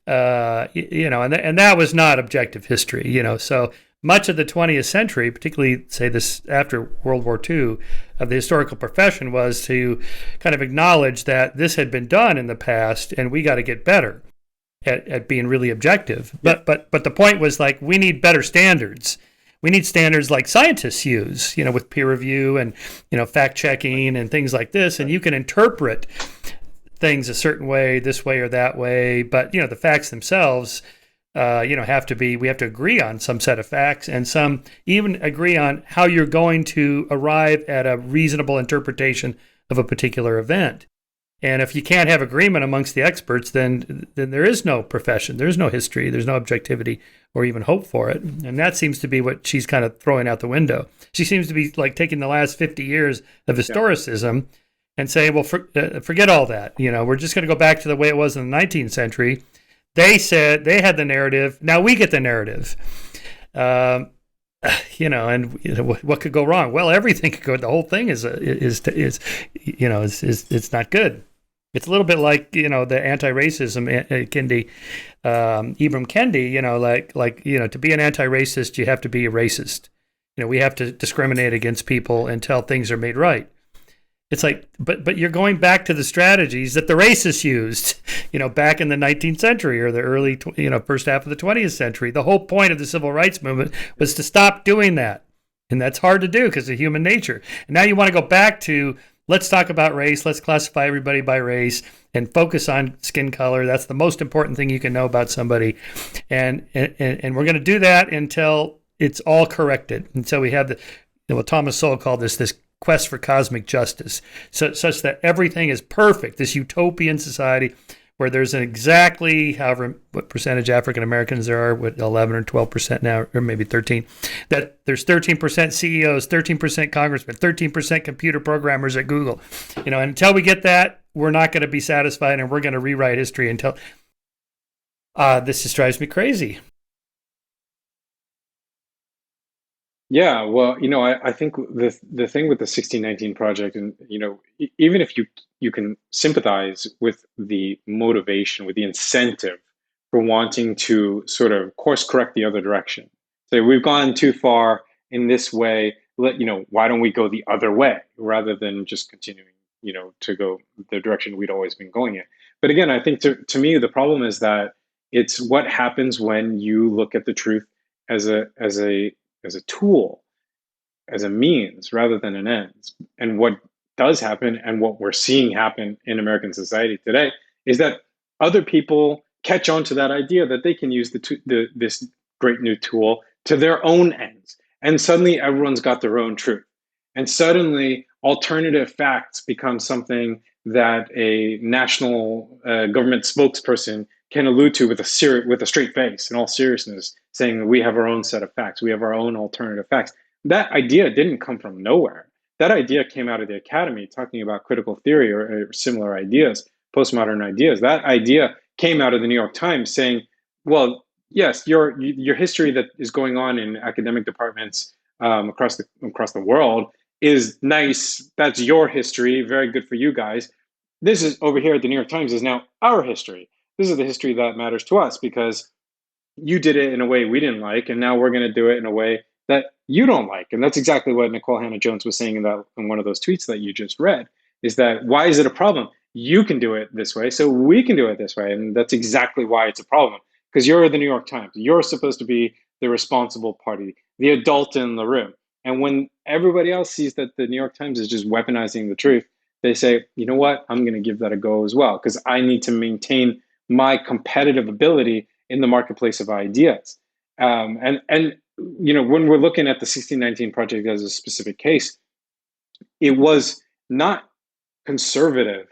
Speaker 1: and that was not objective history, So much of the 20th century, particularly say this after World War II, of the historical profession was to kind of acknowledge that this had been done in the past, and we got to get better at being really objective.
Speaker 2: Yeah.
Speaker 1: But the point was like we need better standards. We need standards like scientists use, with peer review and, fact checking and things like this. And you can interpret things a certain way, this way or that way. But, the facts themselves, we have to agree on some set of facts and some even agree on how you're going to arrive at a reasonable interpretation of a particular event. And if you can't have agreement amongst the experts, then there is no profession, there's no history, there's no objectivity or even hope for it. And that seems to be what she's kind of throwing out the window. She seems to be like taking the last 50 years of historicism and saying, well, forget all that. We're just going to go back to the way it was in the 19th century. They said they had the narrative. Now we get the narrative. And what could go wrong? Well, everything could go. The whole thing is it's not good. It's a little bit like the anti-racism Kendi, Ibram Kendi. To be an anti-racist, you have to be a racist. We have to discriminate against people until things are made right. It's like, but you're going back to the strategies that the racists used, back in the 19th century or the early, first half of the 20th century. The whole point of the civil rights movement was to stop doing that. And that's hard to do because of human nature. And now you want to go back to, let's talk about race. Let's classify everybody by race and focus on skin color. That's the most important thing you can know about somebody. And we're going to do that until it's all corrected. Until we have what Thomas Sowell called this quest for cosmic justice, such that everything is perfect, this utopian society where there's an exactly what percentage African Americans there are, what 11 or 12% now, or maybe 13, that there's 13% CEOs, 13% congressmen, 13% computer programmers at Google. Until we get that, we're not going to be satisfied, and we're going to rewrite history until this just drives me crazy.
Speaker 2: Yeah, well, I think the thing with the 1619 project, and even if you can sympathize with the motivation, with the incentive for wanting to sort of course correct the other direction. Say we've gone too far in this way. Why don't we go the other way rather than just continuing, to go the direction we'd always been going in? But again, I think to me the problem is that it's what happens when you look at the truth as a tool, as a means rather than an end. And what does happen, and what we're seeing happen in American society today, is that other people catch on to that idea that they can use this great new tool to their own ends. And suddenly everyone's got their own truth. And suddenly alternative facts become something that a national government spokesperson can allude to with a straight face, in all seriousness, saying that we have our own set of facts, we have our own alternative facts. That idea didn't come from nowhere. That idea came out of the academy, talking about critical theory or similar ideas, postmodern ideas. That idea came out of the New York Times, saying, well, yes, your history that is going on in academic departments across the world is nice. That's your history. Very good for you guys. This is over here at the New York Times is now our history. This is the history that matters to us because you did it in a way we didn't like, and now we're going to do it in a way that you don't like. And that's exactly what Nicole Hannah-Jones was saying in one of those tweets that you just read, is that why is it a problem? You can do it this way, so we can do it this way. And that's exactly why it's a problem, because you're the New York Times. You're supposed to be the responsible party, the adult in the room. And when everybody else sees that the New York Times is just weaponizing the truth, they say, you know what, I'm going to give that a go as well, because I need to maintain my competitive ability in the marketplace of ideas. And when we're looking at the 1619 project as a specific case, it was not conservative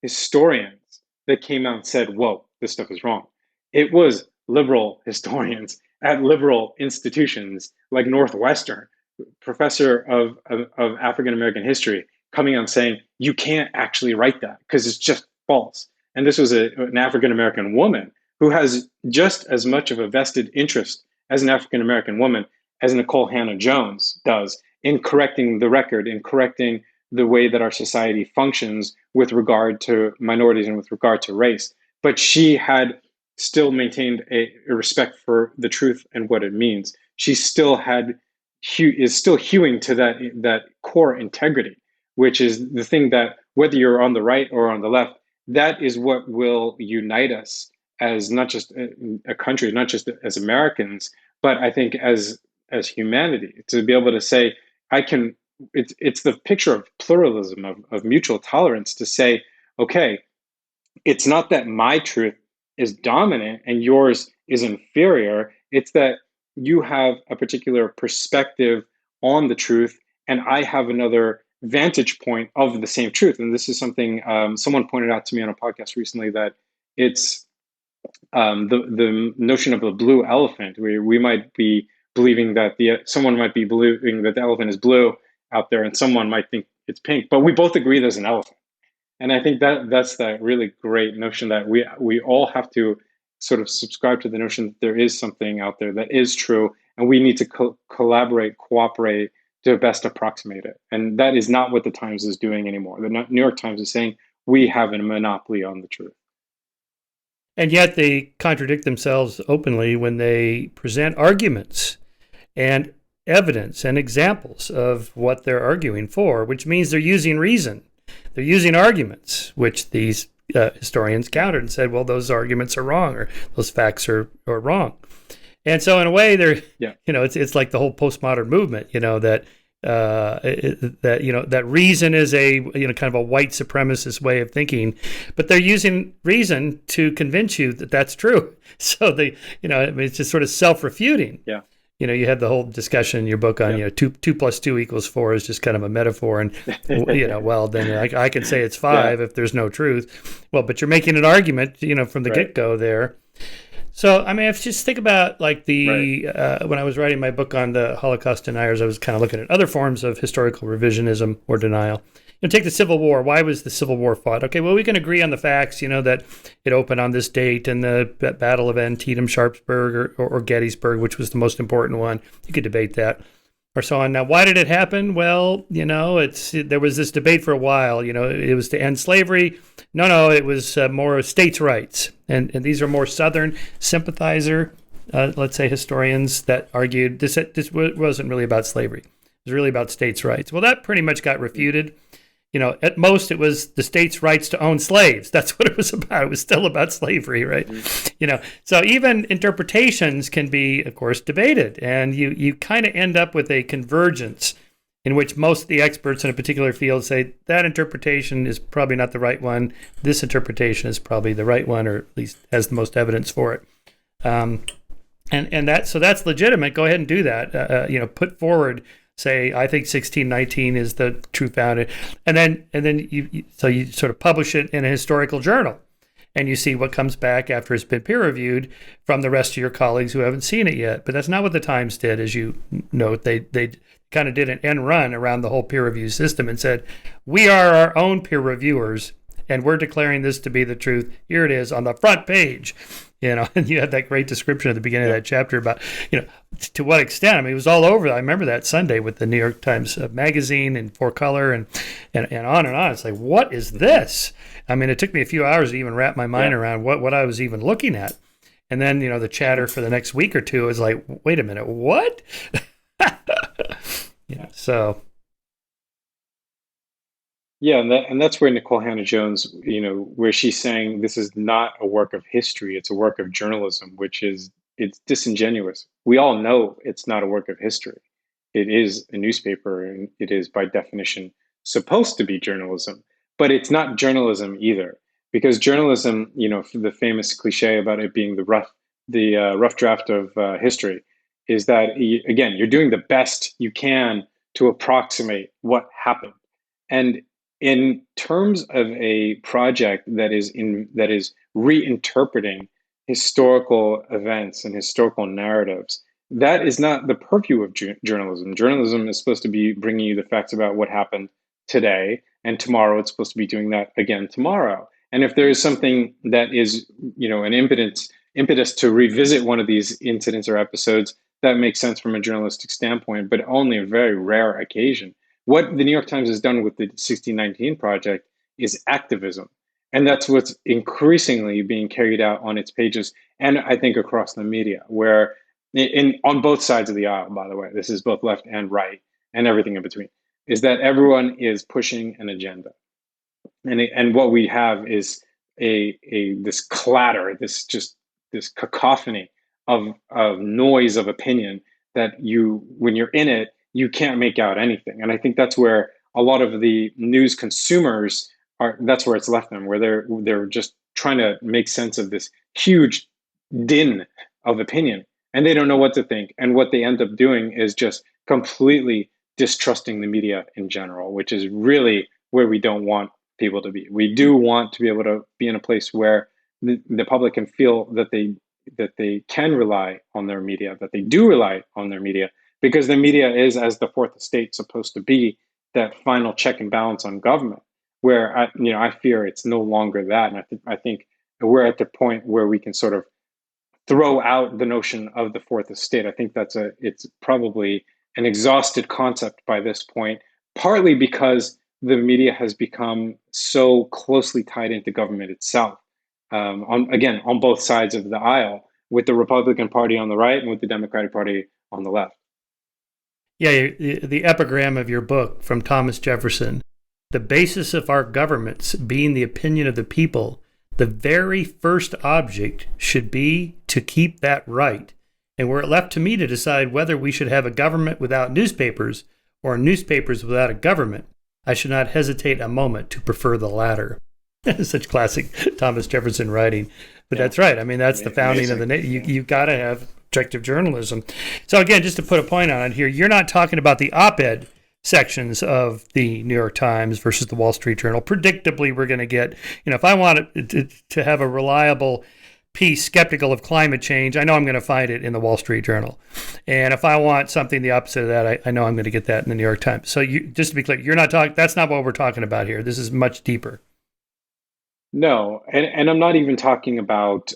Speaker 2: historians that came out and said, whoa, this stuff is wrong. It was liberal historians at liberal institutions like Northwestern, professor of African American history, coming on saying, you can't actually write that because it's just false. And this was an African American woman who has just as much of a vested interest as an African American woman as Nicole Hannah Jones does in correcting the record, in correcting the way that our society functions with regard to minorities and with regard to race. But she had still maintained a respect for the truth and what it means. She still is still hewing to that core integrity, which is the thing that, whether you're on the right or on the left, that is what will unite us as not just a country, not just as Americans, but I think as humanity, to be able to say, I can. It's the picture of pluralism, of mutual tolerance, to say, okay, it's not that my truth is dominant and yours is inferior. It's that you have a particular perspective on the truth, and I have another vantage point of the same truth. And this is something someone pointed out to me on a podcast recently, that it's the notion of a blue elephant. We might be believing that someone might be believing that the elephant is blue out there, and someone might think it's pink, but we both agree there's an elephant. And I think that's that really great notion that we all have to sort of subscribe to the notion that there is something out there that is true, and we need to collaborate, cooperate to best approximate it. And that is not what the Times is doing anymore. The New York Times is saying we have a monopoly on the truth.
Speaker 1: And yet they contradict themselves openly when they present arguments and evidence and examples of what they're arguing for, which means they're using reason. They're using arguments, which these historians countered and said, well, those arguments are wrong, or those facts are wrong. And so in a way, they're, it's like the whole postmodern movement, that that reason is a kind of a white supremacist way of thinking, but they're using reason to convince you that that's true. So they, it's just sort of self-refuting.
Speaker 2: Yeah.
Speaker 1: You had the whole discussion in your book on, 2 + 2 = 4 is just kind of a metaphor. And, well, then I can say it's 5 if there's no truth. Well, but you're making an argument, from the get-go there. So, I mean, if you just think about like when I was writing my book on the Holocaust deniers, I was kind of looking at other forms of historical revisionism or denial. Take the Civil War. Why was the Civil War fought? Okay, well, we can agree on the facts, that it opened on this date and the Battle of Antietam, Sharpsburg, or Gettysburg, which was the most important one. You could debate that or so on. Now, why did it happen? Well, there was this debate for a while. It was to end slavery. No, it was more states' rights. And these are more Southern sympathizer, let's say, historians that argued this wasn't really about slavery. It was really about states' rights. Well, that pretty much got refuted. At most it was the states' rights to own slaves. That's what it was about. It was still about slavery, right? So even interpretations can be, of course, debated. And you kind of end up with a convergence in which most of the experts in a particular field say that interpretation is probably not the right one. This interpretation is probably the right one, or at least has the most evidence for it. And that's legitimate. Go ahead and do that. Put forward, say, I think 1619 is the true founded, and then you sort of publish it in a historical journal, and you see what comes back after it's been peer reviewed from the rest of your colleagues who haven't seen it yet. But that's not what the Times did, as you note. They kind of did an end run around the whole peer review system and said, we are our own peer reviewers, and we're declaring this to be the truth. Here it is on the front page. And you had that great description at the beginning of that chapter about, to what extent. I mean, it was all over. I remember that Sunday with the New York Times magazine and 4-color and on and on. It's like, what is this? I mean, it took me a few hours to even wrap my mind around what I was even looking at. And then, the chatter for the next week or two was like, wait a minute, what? So.
Speaker 2: Yeah, and that's where Nicole Hannah Jones, where she's saying this is not a work of history, it's a work of journalism, it's disingenuous. We all know it's not a work of history. It is a newspaper, and it is by definition supposed to be journalism, but it's not journalism either, because journalism, the famous cliche about it being the rough draft of history, is that again, you're doing the best you can to approximate what happened. And in terms of a project that is reinterpreting historical events and historical narratives, that is not the purview of journalism. Journalism is supposed to be bringing you the facts about what happened today, and tomorrow it's supposed to be doing that again tomorrow. And if there is something that is, an impetus to revisit one of these incidents or episodes, that makes sense from a journalistic standpoint, but only a very rare occasion. What the New York Times has done with the 1619 Project is activism. And that's what's increasingly being carried out on its pages, and I think across the media, where on both sides of the aisle, by the way, this is both left and right and everything in between, is that everyone is pushing an agenda. And what we have is this clatter, this cacophony of noise of opinion that when you're in it, you can't make out anything. And I think that's where a lot of the news consumers that's where it's left them, where they're just trying to make sense of this huge din of opinion, and they don't know what to think. And what they end up doing is just completely distrusting the media in general, which is really where we don't want people to be. We do want to be able to be in a place where the public can feel that they can rely on their media, that they do rely on their media, because the media is, as the fourth estate, supposed to be that final check and balance on government. Where I fear it's no longer that, and I think we're at the point where we can sort of throw out the notion of the fourth estate. I think it's probably an exhausted concept by this point, partly because the media has become so closely tied into government itself. On both sides of the aisle, with the Republican Party on the right and with the Democratic Party on the left.
Speaker 1: Yeah, the epigram of your book from Thomas Jefferson. The basis of our governments being the opinion of the people, the very first object should be to keep that right. And were it left to me to decide whether we should have a government without newspapers or newspapers without a government, I should not hesitate a moment to prefer the latter. Such classic Thomas Jefferson writing. But yeah, that's right. I mean, that's the founding of the nation. You've got to have objective journalism. So again, just to put a point on it here, you're not talking about the op-ed sections of the New York Times versus the Wall Street Journal. Predictably, we're going to get, if I want to have a reliable piece skeptical of climate change, I know I'm going to find it in the Wall Street Journal. And if I want something the opposite of that, I know I'm going to get that in the New York Times. So just to be clear, that's not what we're talking about here. This is much deeper.
Speaker 2: No, and I'm not even talking about,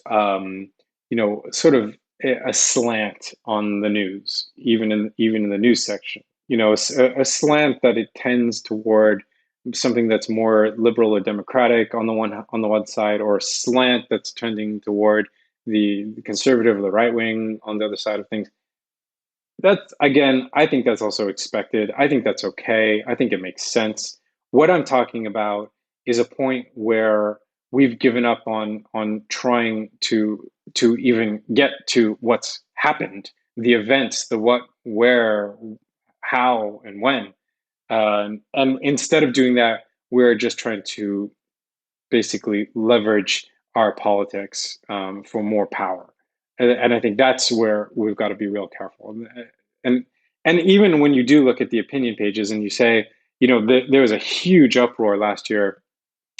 Speaker 2: sort of a slant on the news, even in the news section. A slant that it tends toward something that's more liberal or democratic on the one side, or a slant that's trending toward the conservative or the right wing on the other side of things. That's, again, I think that's also expected. I think that's okay. I think it makes sense. What I'm talking about is a point where we've given up on trying to even get to what's happened, the events, the what, where, how, and when. And instead of doing that, we're just trying to basically leverage our politics for more power. And I think that's where we've got to be real careful. And even when you do look at the opinion pages and you say, there was a huge uproar last year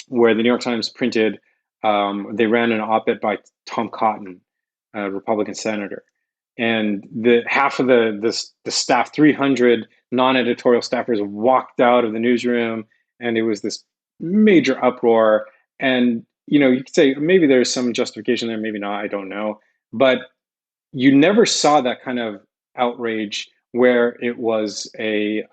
Speaker 2: where the New York Times printed, they ran an op-ed by Tom Cotton, a Republican senator. And half of the staff, 300 non-editorial staffers, walked out of the newsroom, and it was this major uproar. And you could say maybe there's some justification there, maybe not, I don't know. But you never saw that kind of outrage where it was a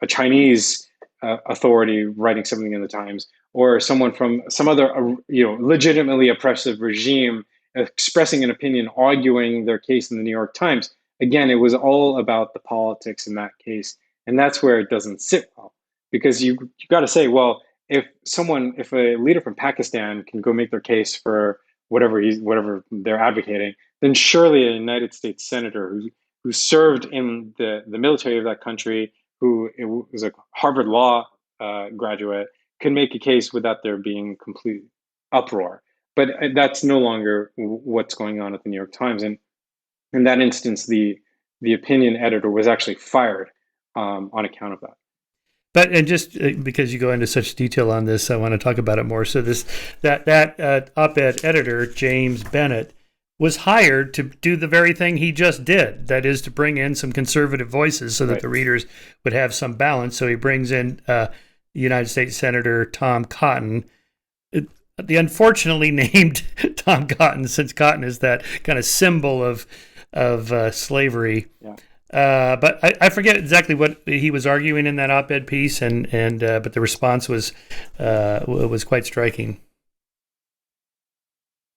Speaker 2: Chinese authority writing something in the Times, or someone from some other legitimately oppressive regime expressing an opinion, arguing their case in the New York Times. Again, it was all about the politics in that case. And that's where it doesn't sit well, because you got to say, well, if a leader from Pakistan can go make their case for whatever they're advocating, then surely a United States senator who served in the military of that country, who was a Harvard Law graduate, can make a case without there being complete uproar. But that's no longer what's going on at the New York Times. And in that instance, the opinion editor was actually fired on account of that.
Speaker 1: But and just because you go into such detail on this, I want to talk about it more. So that op-ed editor, James Bennett, was hired to do the very thing he just did. That is to bring in some conservative voices so that the readers would have some balance. So he brings in United States Senator Tom Cotton. The unfortunately named Tom Cotton, since cotton is that kind of symbol of slavery.
Speaker 2: Yeah.
Speaker 1: But I forget exactly what he was arguing in that op-ed piece, but the response was quite striking.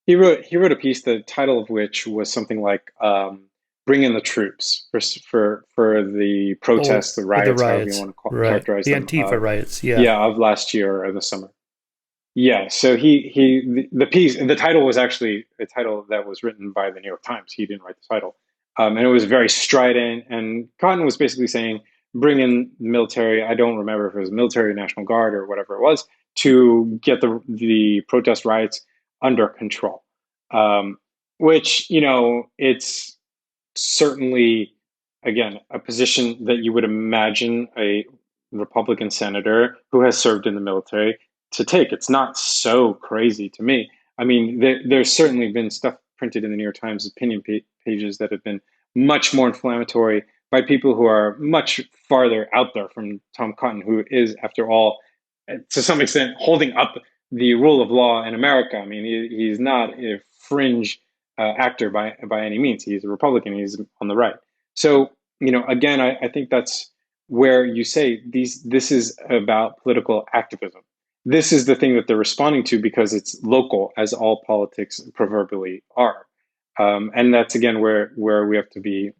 Speaker 2: He wrote a piece, the title of which was something like "Bring in the troops" for the protests, the riots, however you want to characterize
Speaker 1: the
Speaker 2: them.
Speaker 1: Antifa riots, yeah,
Speaker 2: of last year or the summer. Yeah, so the piece, the title was actually a title that was written by the New York Times. He didn't write the title, and it was very strident. And Cotton was basically saying, "Bring in the military." I don't remember if it was military, National Guard, or whatever it was, to get the protest riots under control. Which it's certainly, again, a position that you would imagine a Republican senator who has served in the military to take. It's not so crazy to me. I mean, there's certainly been stuff printed in the New York Times opinion pages that have been much more inflammatory by people who are much farther out there from Tom Cotton, who is, after all, to some extent, holding up the rule of law in America. I mean, he's not a fringe actor by any means. He's a Republican. He's on the right. So, again, I think that's where you say this is about political activism. This is the thing that they're responding to because it's local, as all politics proverbially are. And that's, again, where we have to be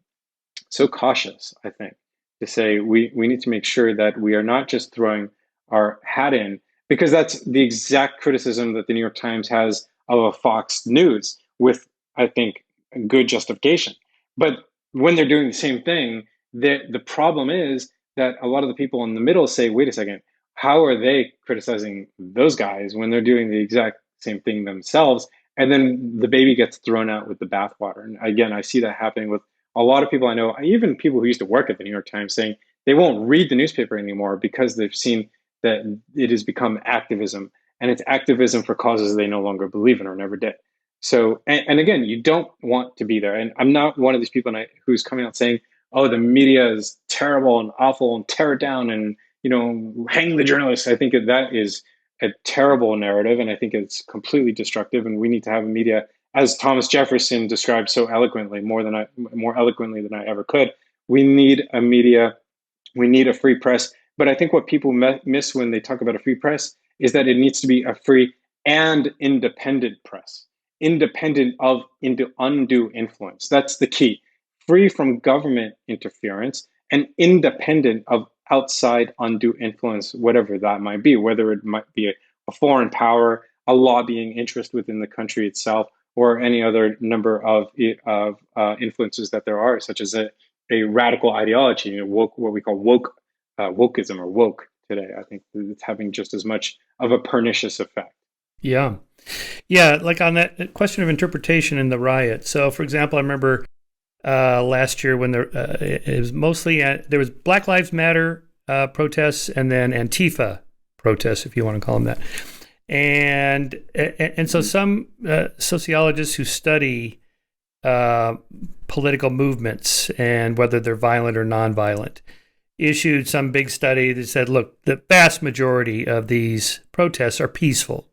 Speaker 2: so cautious, I think, to say we need to make sure that we are not just throwing our hat in, because that's the exact criticism that the New York Times has of a Fox News, with, I think, good justification. But when they're doing the same thing, the problem is that a lot of the people in the middle say, wait a second, how are they criticizing those guys when they're doing the exact same thing themselves? And then the baby gets thrown out with the bathwater. And again, I see that happening with a lot of people I know, even people who used to work at the New York Times, saying they won't read the newspaper anymore because they've seen that it has become activism, and it's activism for causes they no longer believe in or never did. So, and again, you don't want to be there. And I'm not one of these people who's coming out saying, oh, the media is terrible and awful and tear it down and, hang the journalists. I think that is a terrible narrative, and I think it's completely destructive. And we need to have a media, as Thomas Jefferson described so eloquently, more eloquently than I ever could. We need a media. We need a free press. But I think what people miss when they talk about a free press is that it needs to be a free and independent press, independent of undue influence. That's the key. Free from government interference and independent of outside undue influence, whatever that might be, whether it might be a foreign power, a lobbying interest within the country itself, or any other number of influences that there are, such as a radical ideology, woke, what we call wokeism or woke today. I think it's having just as much of a pernicious effect.
Speaker 1: Yeah. Like on that question of interpretation in the riot. So, for example, I remember last year when it was mostly there was Black Lives Matter protests and then Antifa protests, if you want to call them that. And so some sociologists who study political movements and whether they're violent or nonviolent issued some big study that said, look, the vast majority of these protests are peaceful.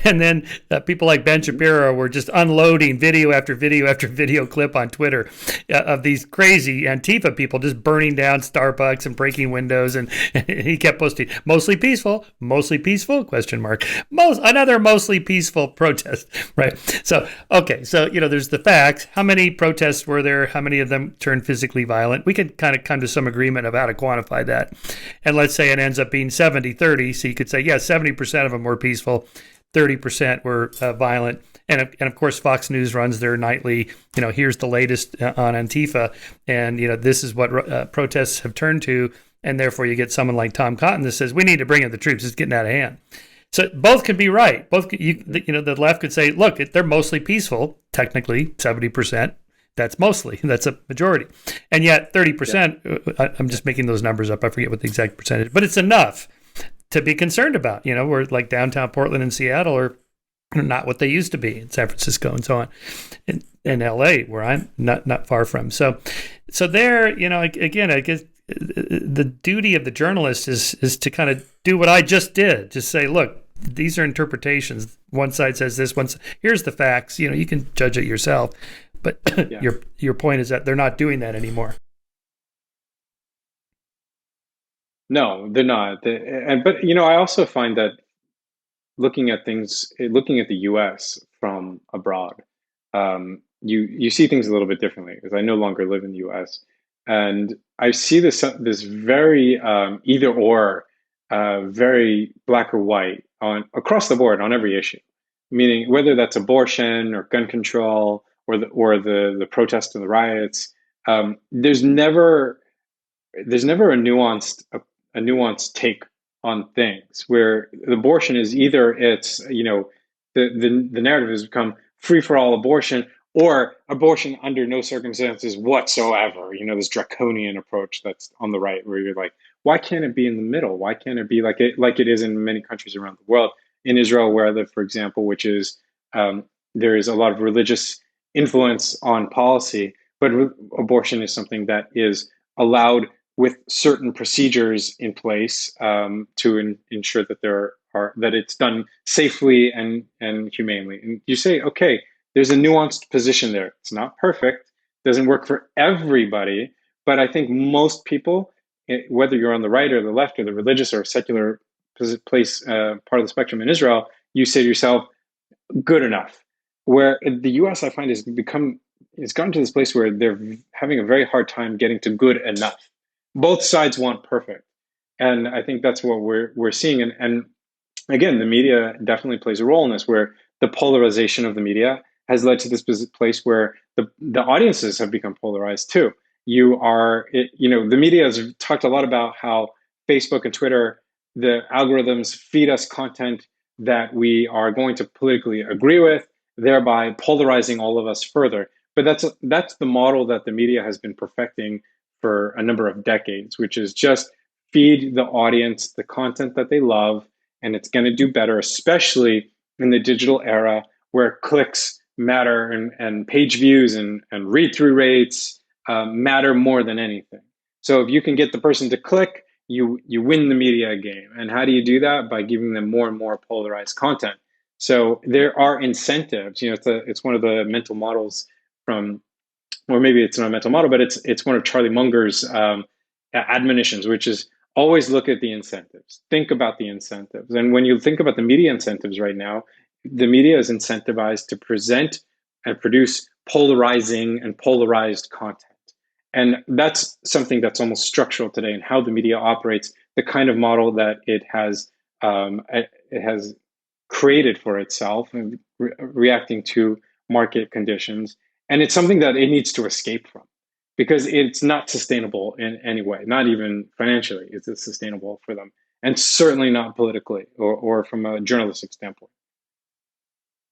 Speaker 1: And then people like Ben Shapiro were just unloading video after video after video clip on Twitter of these crazy Antifa people just burning down Starbucks and breaking windows. And he kept posting, mostly peaceful, question mark. Another mostly peaceful protest, right? So, okay, so, there's the facts. How many protests were there? How many of them turned physically violent? We could kind of come to some agreement of how to quantify that. And let's say it ends up being 70-30. So you could say, yeah, 70% of them were peaceful. 30% were violent. And of course, Fox News runs their nightly, here's the latest on Antifa. And, this is what protests have turned to. And therefore, you get someone like Tom Cotton that says, we need to bring in the troops. It's getting out of hand. So both could be right. The left could say, look, they're mostly peaceful. Technically, 70%. That's a majority. And yet 30%, I'm just making those numbers up. I forget what the exact percentage, but it's enough to be concerned about. Where like downtown Portland and Seattle are not what they used to be, in San Francisco and so on, in LA, where I'm not far from. So there, again, I guess the duty of the journalist is to kind of do what I just did. Just say, look, these are interpretations. One side says this. Here's the facts. You can judge it yourself. But
Speaker 2: Yeah.
Speaker 1: your point is that they're not doing that anymore.
Speaker 2: No, they're not. But I also find that looking at the U.S. from abroad, you see things a little bit differently because I no longer live in the U.S. and I see this very either or, very black or white on across the board on every issue, meaning whether that's abortion or gun control or the protests and the riots. There's never a nuanced take on things where abortion is either it's the narrative has become free for all abortion or abortion under no circumstances whatsoever, this draconian approach that's on the right where you're like, why can't it be in the middle? Why can't it be like it is in many countries around the world? In Israel, where for example, which is there is a lot of religious influence on policy, but abortion is something that is allowed with certain procedures in place to ensure that that it's done safely and humanely. And you say, okay, there's a nuanced position there. It's not perfect, doesn't work for everybody, but I think most people, whether you're on the right or the left or the religious or secular place part of the spectrum in Israel, you say to yourself, good enough. Where the U.S. I find it's gotten to this place where they're having a very hard time getting to good enough. Both sides want perfect, and I think that's what we're seeing. And again, the media definitely plays a role in this, where the polarization of the media has led to this place where the audiences have become polarized too. The media has talked a lot about how Facebook and Twitter, the algorithms feed us content that we are going to politically agree with, thereby polarizing all of us further. But that's the model that the media has been perfecting for a number of decades, which is just feed the audience the content that they love, and it's going to do better, especially in the digital era where clicks matter and page views and read-through rates matter more than anything. So if you can get the person to click, you win the media game. And how do you do that? By giving them more and more polarized content. So there are incentives. It's one of the mental models from, or maybe it's not a mental model, but it's one of Charlie Munger's admonitions, which is always look at the incentives. Think about the incentives. And when you think about the media incentives right now, the media is incentivized to present and produce polarizing and polarized content. And that's something that's almost structural today in how the media operates, the kind of model that it has created for itself and reacting to market conditions. And it's something that it needs to escape from because it's not sustainable in any way, not even financially is it sustainable for them, and certainly not politically or from a journalistic standpoint.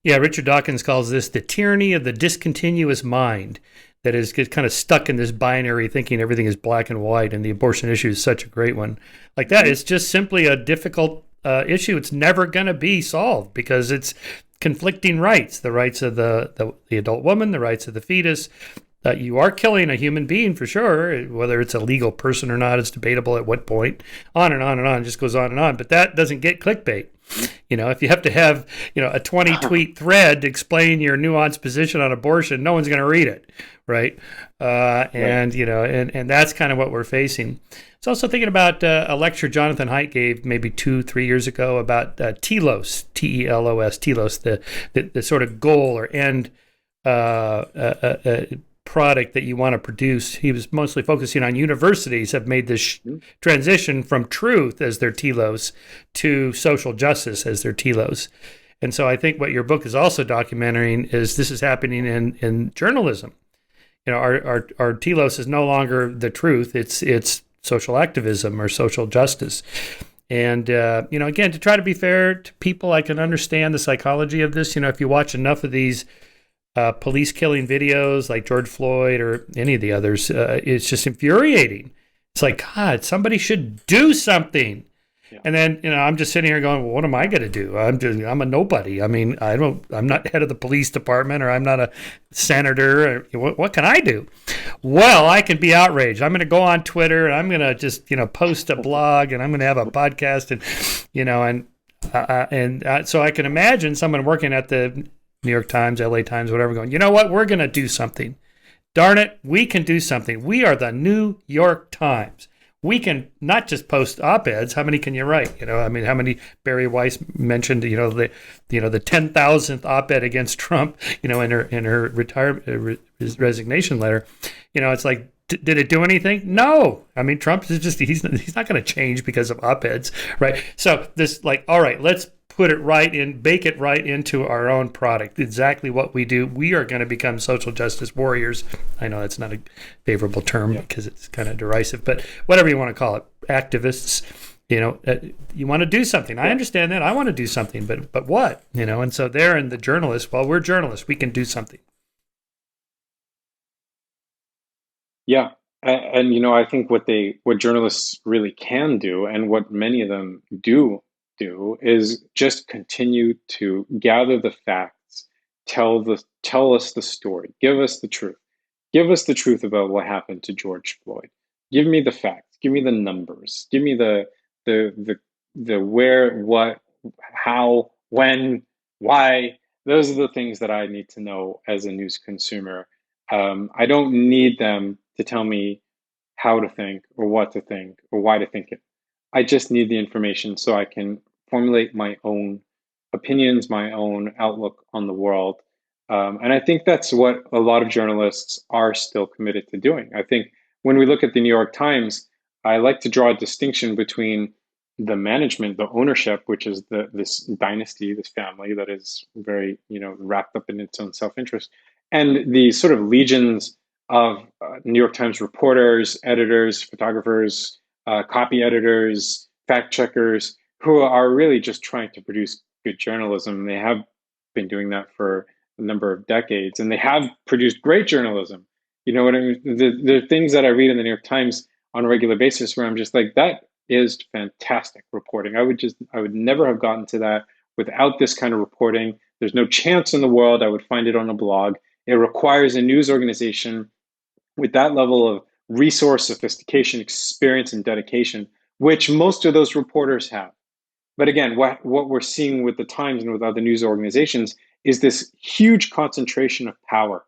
Speaker 1: Yeah, Richard Dawkins calls this the tyranny of the discontinuous mind that is kind of stuck in this binary thinking everything is black and white, and the abortion issue is such a great one. Like that, it's just simply a difficult issue. It's never going to be solved because it's conflicting rights, the rights of the adult woman, the rights of the fetus. You are killing a human being for sure. Whether it's a legal person or not is debatable at what point. On and on and on, it just goes on and on. But that doesn't get clickbait. If you have to have a 20 tweet thread to explain your nuanced position on abortion, no one's going to read it, right? And that's kind of what we're facing. I was also thinking about a lecture Jonathan Haidt gave maybe 2-3 years ago about telos, T-E-L-O-S, telos, the sort of goal or end product that you want to produce. He was mostly focusing on universities have made this transition from truth as their telos to social justice as their telos. And so I think what your book is also documenting is this is happening in journalism. Our telos is no longer the truth. It's social activism or social justice. And, again, to try to be fair to people, I can understand the psychology of this. If you watch enough of these police killing videos like George Floyd or any of the others, it's just infuriating. It's like, God, somebody should do something.
Speaker 2: Yeah.
Speaker 1: And then, I'm just sitting here going, well, what am I going to do? I'm a nobody. I mean, I'm not head of the police department, or I'm not a senator. Or, what can I do? Well, I can be outraged. I'm going to go on Twitter, and I'm going to just, post a blog, and I'm going to have a podcast, and, so I can imagine someone working at the New York Times, LA Times, whatever, going, you know what? We're going to do something. Darn it, we can do something. We are the New York Times. We can not just post op-eds. How many can you write? How many Barry Weiss mentioned? The 10,000th op-ed against Trump. In her resignation letter. It's like, did it do anything? No. I mean, Trump is he's not going to change because of op-eds, right? So this, like, all right, let's put it right in, bake it right into our own product. Exactly what we do. We are going to become social justice warriors. I know that's not a favorable term because it's kind of derisive, but whatever you want to call it, activists. You want to do something. I understand that. I want to do something, but what? And so they're in the journalists. Well, we're journalists. We can do something.
Speaker 2: Yeah. And I think what journalists really can do, and what many of them do, is just continue to gather the facts, tell us the story, give us the truth. Give us the truth about what happened to George Floyd. Give me the facts, give me the numbers, give me the where, what, how, when, why. Those are the things that I need to know as a news consumer. I don't need them to tell me how to think or what to think or why to think it. I just need the information so I can formulate my own opinions, my own outlook on the world. And I think that's what a lot of journalists are still committed to doing. I think when we look at the New York Times, I like to draw a distinction between the management, the ownership, which is this dynasty, this family that is very, wrapped up in its own self-interest, and the sort of legions of New York Times reporters, editors, photographers, copy editors, fact checkers, who are really just trying to produce good journalism. They have been doing that for a number of decades, and they have produced great journalism. You know what I mean? The things that I read in the New York Times on a regular basis, where I'm just like, that is fantastic reporting. I would never have gotten to that without this kind of reporting. There's no chance in the world I would find it on a blog. It requires a news organization with that level of resource, sophistication, experience, and dedication, which most of those reporters have. But again, what we're seeing with the Times and with other news organizations is this huge concentration of power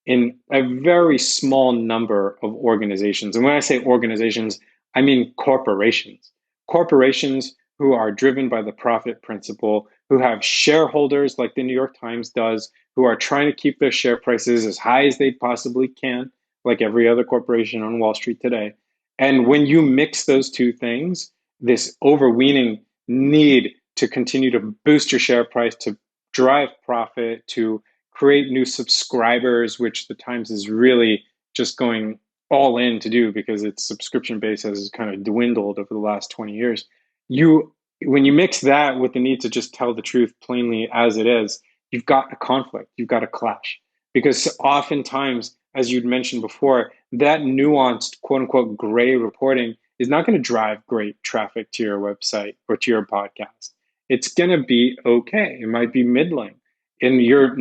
Speaker 2: in a very small number of organizations. And when I say organizations, I mean corporations. Corporations who are driven by the profit principle, who have shareholders like the New York Times does, who are trying to keep their share prices as high as they possibly can, like every other corporation on Wall Street today. And when you mix those two things, this overweening need to continue to boost your share price, to drive profit, to create new subscribers, which the Times is really just going all in to do because its subscription base has kind of dwindled over the last 20 years. When you mix that with the need to just tell the truth plainly as it is, you've got a conflict, you've got a clash. Because oftentimes, as you'd mentioned before, that nuanced, quote unquote, gray reporting is not going to drive great traffic to your website or to your podcast. It's going to be okay. It might be middling. And your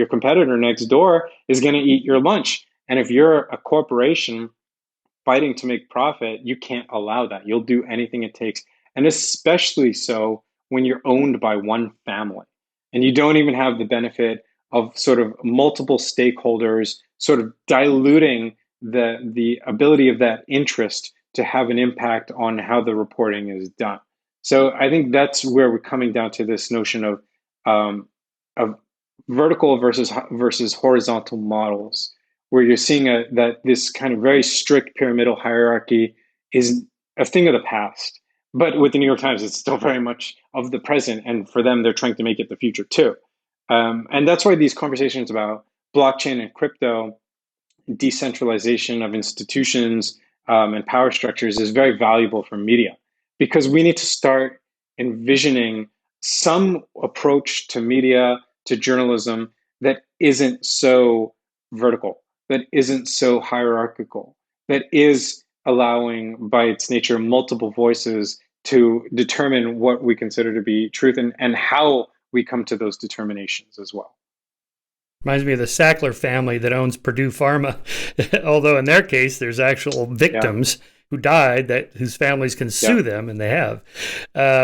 Speaker 2: competitor next door is going to eat your lunch. And if you're a corporation fighting to make profit, you can't allow that. You'll do anything it takes. And especially so when you're owned by one family and you don't even have the benefit of sort of multiple stakeholders sort of diluting the ability of that interest to have an impact on how the reporting is done. So I think that's where we're coming down to this notion of vertical versus horizontal models, where you're seeing that this kind of very strict pyramidal hierarchy is a thing of the past. But with the New York Times, it's still very much of the present. And for them, they're trying to make it the future too. And that's why these conversations about blockchain and crypto, decentralization of institutions and power structures is very valuable for media, because we need to start envisioning some approach to media, to journalism, that isn't so vertical, that isn't so hierarchical, that is allowing, by its nature, multiple voices to determine what we consider to be truth and how we come to those determinations as well.
Speaker 1: Reminds me of the Sackler family that owns Purdue Pharma, although in their case, there's actual victims who died whose families can sue them, and they have.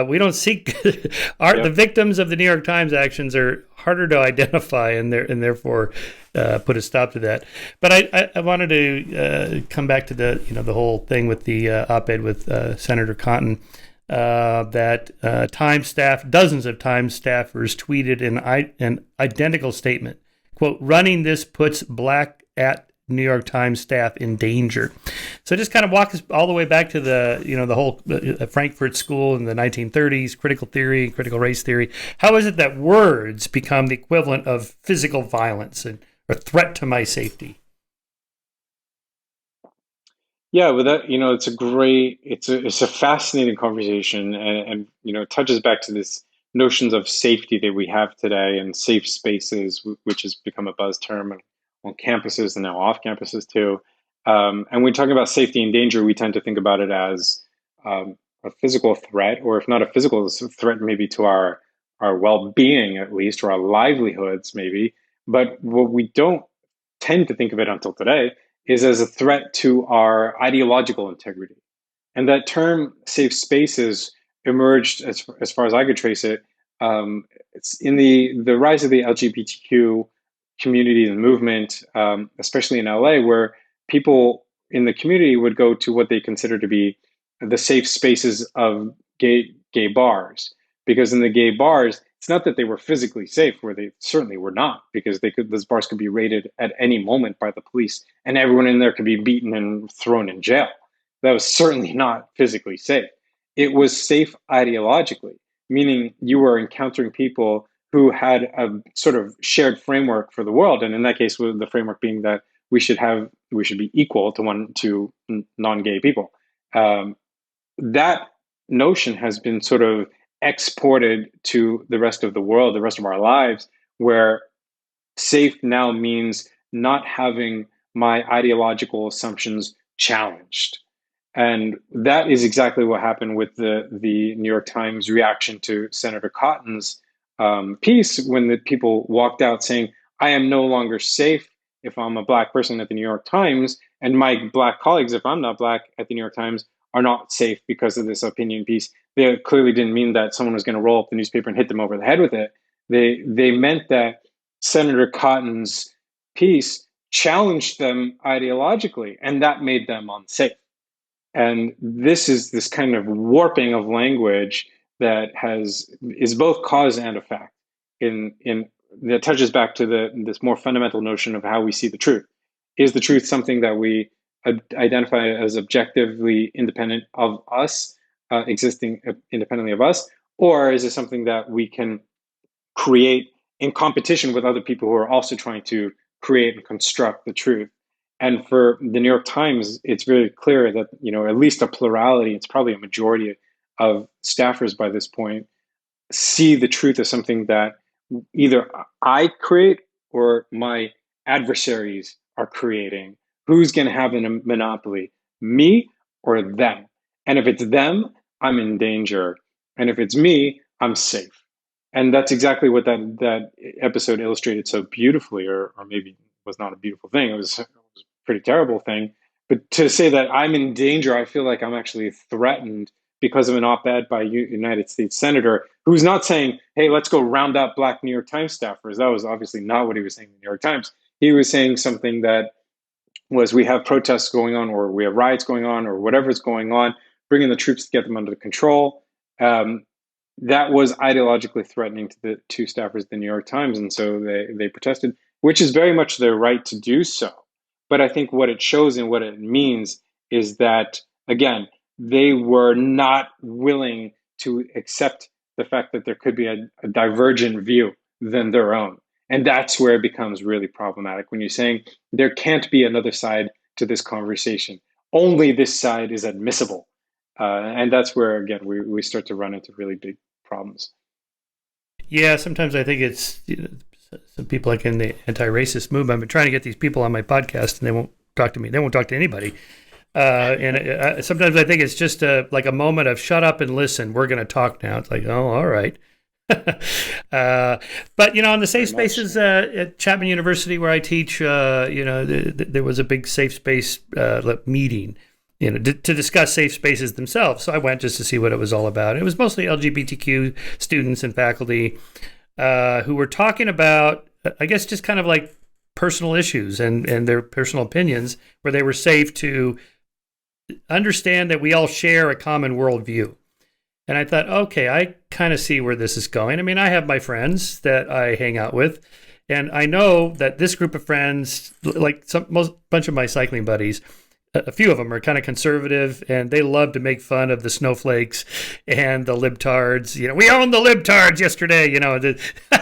Speaker 1: We don't seek the victims of the New York Times actions are harder to identify, and therefore put a stop to that. But I wanted to come back to the whole thing with the op-ed with Senator Cotton. That Times staff, dozens of Times staffers tweeted an identical statement. Quote, running this puts black at New York Times staff in danger. So just kind of walk us all the way back to the whole Frankfurt School in the 1930s, critical theory, critical race theory. How is it that words become the equivalent of physical violence or threat to my safety?
Speaker 2: Yeah, with that, it's a fascinating conversation, and it touches back to this notions of safety that we have today and safe spaces, which has become a buzz term on campuses and now off campuses too. And when we talk about safety and danger, we tend to think about it as a physical threat, or if not a physical threat, maybe to our well-being at least, or our livelihoods maybe. But what we don't tend to think of it until today is as a threat to our ideological integrity. And that term safe spaces emerged, as far as I could trace it, it's in the rise of the LGBTQ community and movement, especially in LA, where people in the community would go to what they consider to be the safe spaces of gay bars. Because in the gay bars, it's not that they were physically safe, where they certainly were not, because those bars could be raided at any moment by the police, and everyone in there could be beaten and thrown in jail. That was certainly not physically safe. It was safe ideologically, meaning you were encountering people who had a sort of shared framework for the world, and in that case, the framework being that we should be equal to non-gay people. That notion has been sort of exported to the rest of the world, the rest of our lives, where safe now means not having my ideological assumptions challenged. And that is exactly what happened with the New York Times reaction to Senator Cotton's piece, when the people walked out saying, I am no longer safe if I'm a black person at the New York Times, and my black colleagues, if I'm not black at the New York Times, are not safe because of this opinion piece. They clearly didn't mean that someone was going to roll up the newspaper and hit them over the head with it. They meant that Senator Cotton's piece challenged them ideologically, and that made them unsafe. And this is this kind of warping of language that is both cause and effect that touches back to this more fundamental notion of how we see the truth. Is the truth something that we identify as objectively independent of us, existing independently of us, or is it something that we can create in competition with other people who are also trying to create and construct the truth? And for the New York Times, it's very clear that, at least a plurality, it's probably a majority of staffers by this point, see the truth as something that either I create or my adversaries are creating. Who's going to have a monopoly, me or them? And if it's them, I'm in danger. And if it's me, I'm safe. And that's exactly what that episode illustrated so beautifully, or maybe was not a beautiful thing. It was a pretty terrible thing. But to say that I'm in danger, I feel like I'm actually threatened because of an op-ed by a United States senator who's not saying, hey, let's go round up black New York Times staffers. That was obviously not what he was saying in the New York Times. He was saying something that was, we have protests going on, or we have riots going on, or whatever's going on, bringing the troops to get them under control. That was ideologically threatening to the two staffers of the New York Times. And so they protested, which is very much their right to do so. But I think what it shows and what it means is that, again, they were not willing to accept the fact that there could be a divergent view than their own. And that's where it becomes really problematic, when you're saying there can't be another side to this conversation. Only this side is admissible. And that's where, again, we start to run into really big problems.
Speaker 1: Yeah, sometimes I think it's some people like in the anti-racist movement. I've been trying to get these people on my podcast, and they won't talk to me. They won't talk to anybody. And sometimes I think it's just like a moment of shut up and listen. We're going to talk now. It's like, oh, all right. But in the safe
Speaker 2: Very much.
Speaker 1: spaces at Chapman University where I teach, there was a big safe space meeting, to discuss safe spaces themselves. So I went just to see what it was all about. It was mostly LGBTQ students and faculty who were talking about, I guess, just kind of like personal issues and their personal opinions, where they were safe to understand that we all share a common worldview. And I thought, okay, I kind of see where this is going. I mean, I have my friends that I hang out with, and I know that this group of friends, like most bunch of my cycling buddies, a few of them are kind of conservative, and they love to make fun of the snowflakes and the libtards. We owned the libtards yesterday.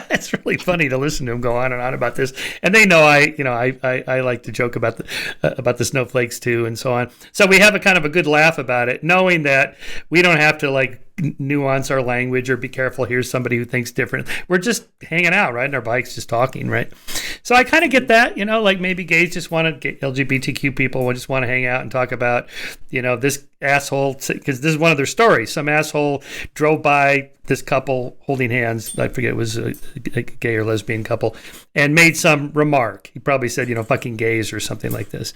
Speaker 1: It's really funny to listen to them go on and on about this. And they know I like to joke about the snowflakes too, and so on. So we have a kind of a good laugh about it, knowing that we don't have to like nuance our language or be careful. Here's somebody who thinks different. We're just hanging out, riding our bikes, just talking, right? So I kind of get that, like maybe gays just want to, LGBTQ people just want to hang out and talk about, this asshole, because this is one of their stories. Some asshole drove by this couple holding hands. I forget, it was a gay or lesbian couple, and made some remark. He probably said, fucking gays or something like this.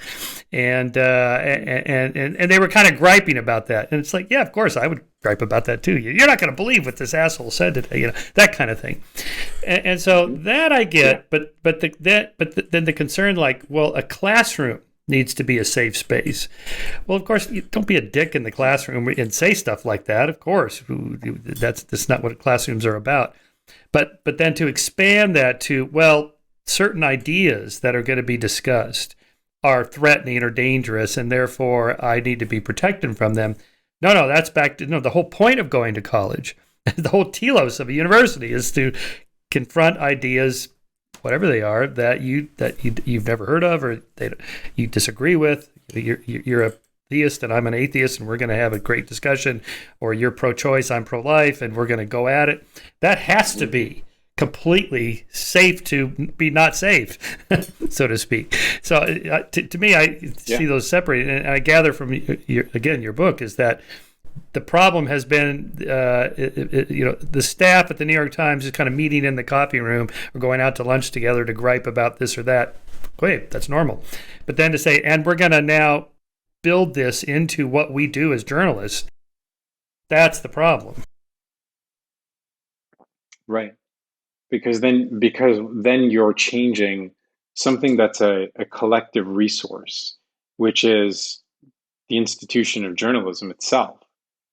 Speaker 1: And they were kind of griping about that. And it's like, yeah, of course I would gripe about that too. You're not going to believe what this asshole said today, that kind of thing. And so that I get, but then the concern, like, well, a classroom needs to be a safe space. Well, of course, you don't be a dick in the classroom and say stuff like that. Of course, that's not what classrooms are about. But then to expand that to, well, certain ideas that are going to be discussed are threatening or dangerous, and therefore I need to be protected from them. No, that's back to the whole point of going to college. The whole telos of a university is to confront ideas, whatever they are, that you've never heard of or you disagree with. You're a theist and I'm an atheist, and we're going to have a great discussion. Or you're pro-choice, I'm pro-life, and we're going to go at it. That has to be completely safe to be not safe, so to speak. So to me, I see those separated, and I gather from your book is that the problem has been, the staff at the New York Times is kind of meeting in the coffee room or going out to lunch together to gripe about this or that. Great, that's normal. But then to say, and we're going to now build this into what we do as journalists, that's the problem.
Speaker 2: Right. Because then you're changing something that's a collective resource, which is the institution of journalism itself.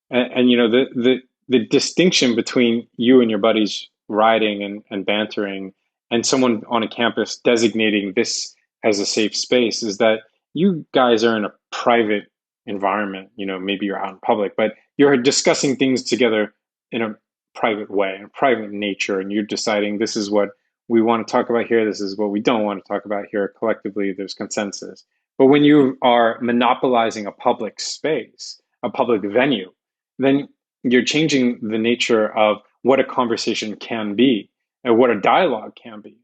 Speaker 2: And the distinction between you and your buddies riding and bantering and someone on a campus designating this as a safe space is that you guys are in a private environment. Maybe you're out in public, but you're discussing things together in a private way, in a private nature, and you're deciding this is what we want to talk about here, this is what we don't want to talk about here. Collectively, there's consensus. But when you are monopolizing a public space, a public venue, then you're changing the nature of what a conversation can be and what a dialogue can be.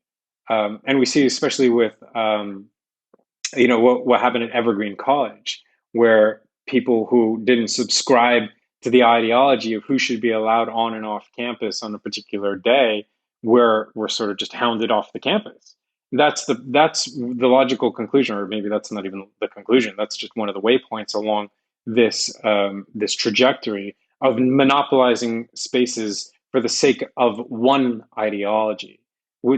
Speaker 2: And we see, especially with, what happened at Evergreen College, where people who didn't subscribe to the ideology of who should be allowed on and off campus on a particular day were sort of just hounded off the campus. That's the logical conclusion, or maybe that's not even the conclusion. That's just one of the waypoints along this trajectory of monopolizing spaces for the sake of one ideology,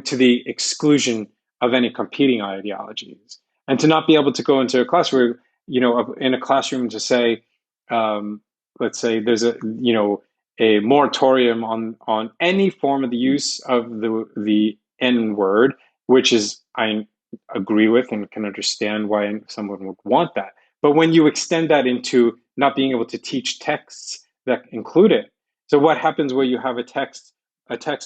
Speaker 2: to the exclusion of any competing ideologies, and to not be able to go into a classroom, in a classroom to say, let's say there's a moratorium on any form of the use of the N word, which is, I agree with and can understand why someone would want that. But when you extend that into not being able to teach texts that include it, so what happens where you have a text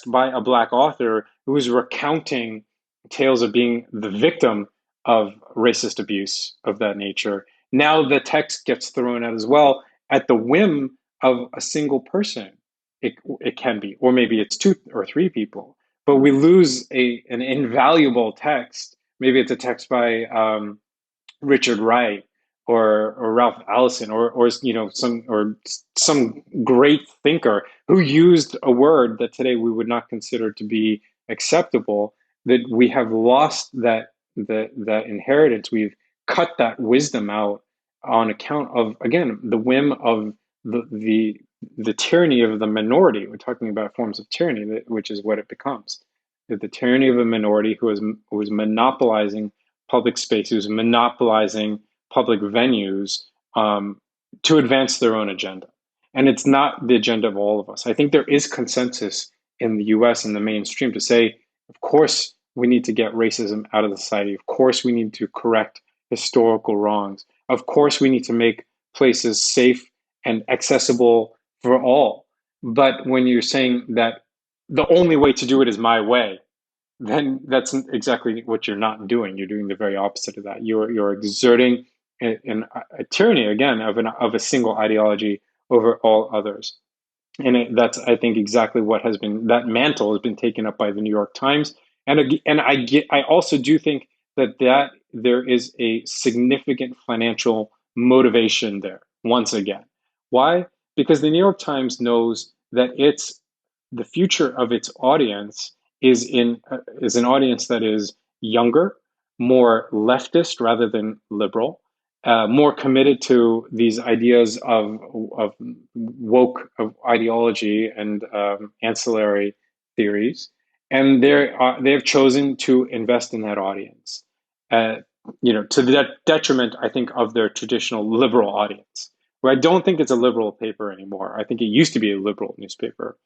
Speaker 2: by a Black author who is recounting tales of being the victim of racist abuse of that nature? Now the text gets thrown out as well at the whim of a single person. It can be, or maybe it's 2 or 3 people, but we lose an invaluable text. Maybe it's a text by Richard Wright, or Ralph Ellison or some great thinker who used a word that today we would not consider to be acceptable, that we have lost that inheritance. We've cut that wisdom out on account of, again, the whim of the tyranny of the minority. We're talking about forms of tyranny, which is what it becomes. The tyranny of a minority who is monopolizing public space, who's monopolizing public venues to advance their own agenda. And it's not the agenda of all of us. I think there is consensus in the US in the mainstream to say, of course, we need to get racism out of the society. Of course, we need to correct historical wrongs. Of course, we need to make places safe and accessible for all. But when you're saying that the only way to do it is my way, then that's exactly what you're not doing. You're doing the very opposite of that. You're exerting a tyranny, again, of a single ideology over all others. And that's, I think, exactly what has been, that mantle has been taken up by the New York Times. And I also do think that there is a significant financial motivation there. Once again, why? Because the New York Times knows that the future of its audience is an audience that is younger, more leftist rather than liberal, more committed to these ideas of woke of ideology and ancillary theories, and they have chosen to invest in that audience, uh, to the detriment, I think, of their traditional liberal audience. Where I don't think it's a liberal paper anymore. I think it used to be a liberal newspaper,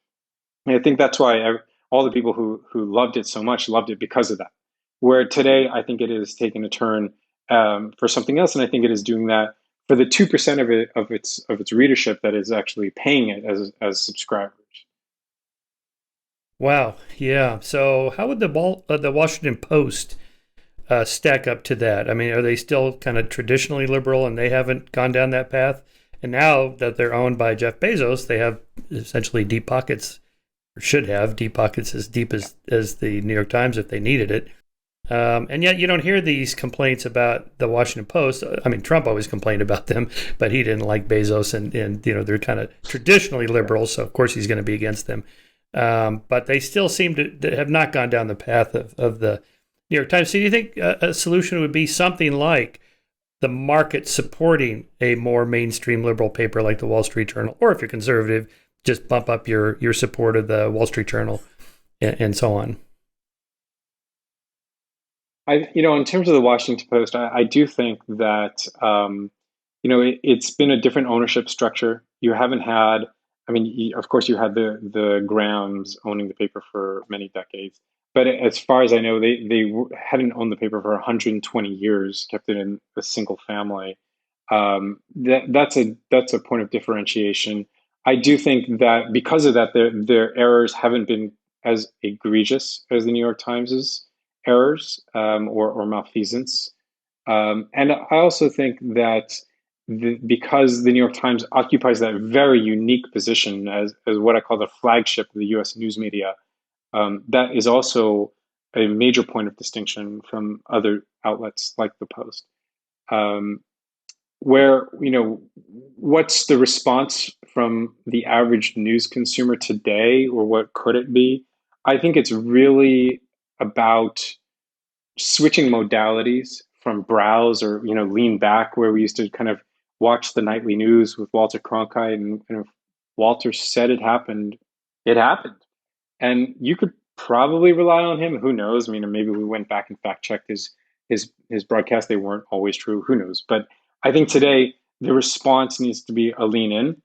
Speaker 2: and I think that's why all the people who loved it so much loved it because of that. Where today, I think it is taking a turn for something else, and I think it is doing that for the 2% of its readership that is actually paying it as subscribers.
Speaker 1: Wow. Yeah. So how would the Washington Post stack up to that? I mean, are they still kind of traditionally liberal and they haven't gone down that path? And now that they're owned by Jeff Bezos, they have essentially deep pockets, or should have deep pockets as deep as the New York Times if they needed it. And yet you don't hear these complaints about the Washington Post. I mean, Trump always complained about them, but he didn't like Bezos, and they're kind of traditionally liberal, so of course he's going to be against them. But they still seem to have not gone down the path of the New York Times. So do you think a solution would be something like the market supporting a more mainstream liberal paper like the Wall Street Journal, or if you're conservative, just bump up your support of the Wall Street Journal and so on?
Speaker 2: In terms of the Washington Post, I do think that it's been a different ownership structure. You haven't had, I mean, of course, you had the Grahams owning the paper for many decades, but as far as I know, they hadn't owned the paper for 120 years, kept it in a single family. That's a point of differentiation. I do think that because of that, their errors haven't been as egregious as the New York Times's errors, or malfeasance. And I also think that because the New York Times occupies that very unique position as what I call the flagship of the US news media, that is also a major point of distinction from other outlets like the Post. Um, where, what's the response from the average news consumer today, or what could it be? I think it's really about switching modalities from browse or lean back, where we used to kind of watch the nightly news with Walter Cronkite, and if Walter said it happened, it happened, and you could probably rely on him. Who knows? I mean, maybe we went back and fact checked his broadcasts. They weren't always true. Who knows? But I think today the response needs to be a lean in,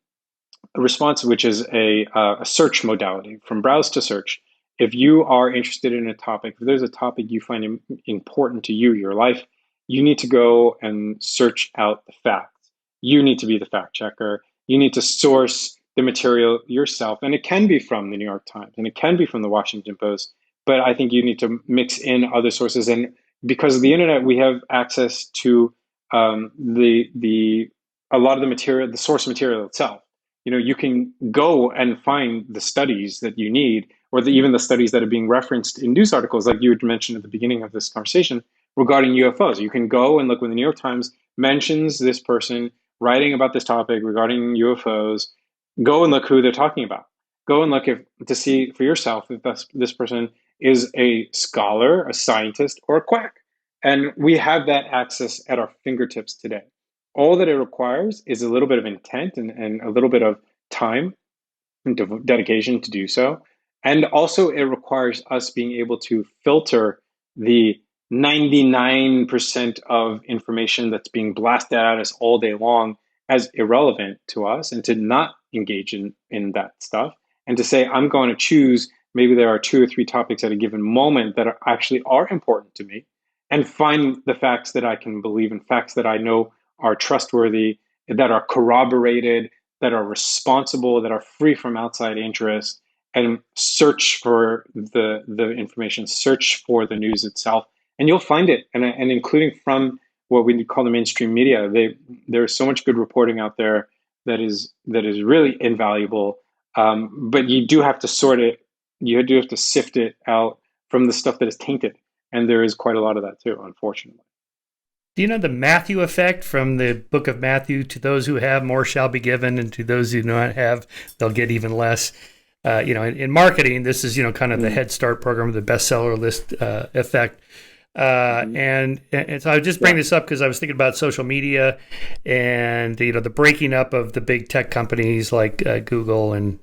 Speaker 2: a response which is a search modality from browse to search. If you are interested in a topic, if there's a topic you find important to you, your life, you need to go and search out the facts. You need to be the fact checker. You need to source the material yourself. And it can be from the New York Times and it can be from the Washington Post, but I think you need to mix in other sources. And because of the internet, we have access to the a lot of the material, the source material itself. You can go and find the studies that you need, or even the studies that are being referenced in news articles, like you had mentioned at the beginning of this conversation regarding UFOs. You can go and look when the New York Times mentions this person writing about this topic regarding UFOs, go and look who they're talking about. Go and look to see for yourself if this person is a scholar, a scientist, or a quack. And we have that access at our fingertips today. All that it requires is a little bit of intent and a little bit of time and dedication to do so. And also, it requires us being able to filter the 99% of information that's being blasted at us all day long as irrelevant to us, and to not engage in that stuff, and to say, I'm going to choose, maybe there are two or three topics at a given moment that are important to me, and find the facts that I can believe in, facts that I know are trustworthy, that are corroborated, that are responsible, that are free from outside interest, and search for the information, search for the news itself, and you'll find it. And including from what we call the mainstream media, there's so much good reporting out there that is really invaluable. But you do have to sort it. You do have to sift it out from the stuff that is tainted, and there is quite a lot of that too, unfortunately.
Speaker 1: Do you know the Matthew effect from the book of Matthew? To those who have, more shall be given, and to those who do not have, they'll get even less. In marketing, this is, kind of the Head Start program, the bestseller list effect. And so I just bring this up because I was thinking about social media and, the breaking up of the big tech companies like Google and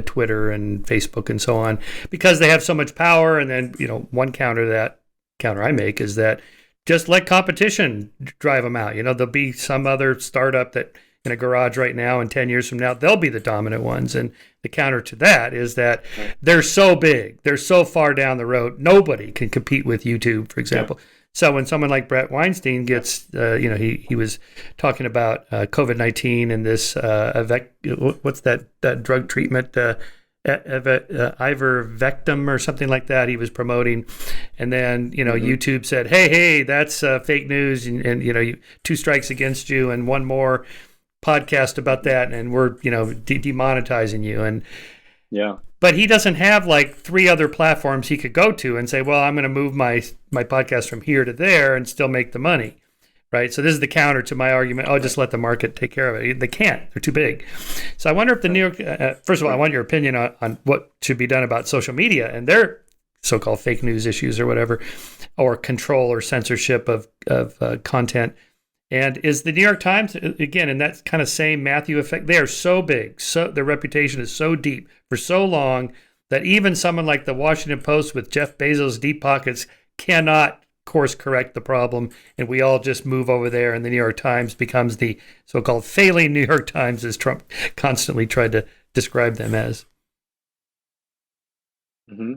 Speaker 1: Twitter and Facebook and so on, because they have so much power. And then, one counter I make is that just let competition drive them out. There'll be some other startup that in a garage right now, and 10 years from now, they'll be the dominant ones. And the counter to that is that they're so big, they're so far down the road, nobody can compete with YouTube, for example. Yeah. So when someone like Brett Weinstein gets, he was talking about COVID-19 and this, what's that drug treatment, ivermectin or something like that he was promoting, and then YouTube said, hey, that's fake news, and two strikes against you and one more podcast about that, and we're demonetizing you. And but he doesn't have like three other platforms he could go to and say, well, I'm going to move my podcast from here to there and still make the money, right? So this is the counter to my argument. Oh, just let the market take care of it. They can't. They're too big. So I wonder if the New York, first of all, I want your opinion on what should be done about social media and their so-called fake news issues or whatever, or control or censorship of content. And is the New York Times, again, in that kind of same Matthew effect, they are so big, so their reputation is so deep for so long that even someone like the Washington Post with Jeff Bezos' deep pockets cannot course correct the problem, and we all just move over there, and the New York Times becomes the so-called failing New York Times, as Trump constantly tried to describe them as.
Speaker 2: Mm-hmm.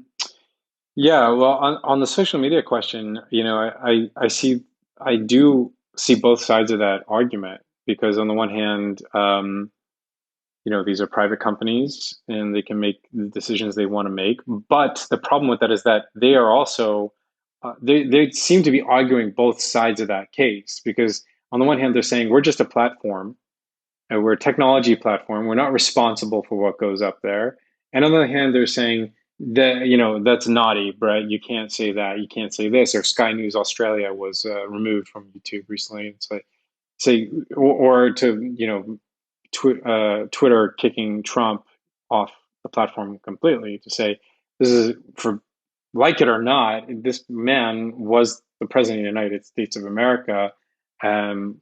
Speaker 2: Yeah, well, on the social media question, I do see both sides of that argument, because on the one hand, these are private companies and they can make the decisions they want to make. But the problem with that is that they are also, they seem to be arguing both sides of that case, because on the one hand, they're saying we're just a platform, and we're a technology platform. We're not responsible for what goes up there. And on the other hand, they're saying that, that's naughty, Brett. You can't say that. You can't say this. Or Sky News Australia was removed from YouTube recently. It's like, or to, Twitter kicking Trump off the platform completely, to say, this is for, like it or not, this man was the president of the United States of America. And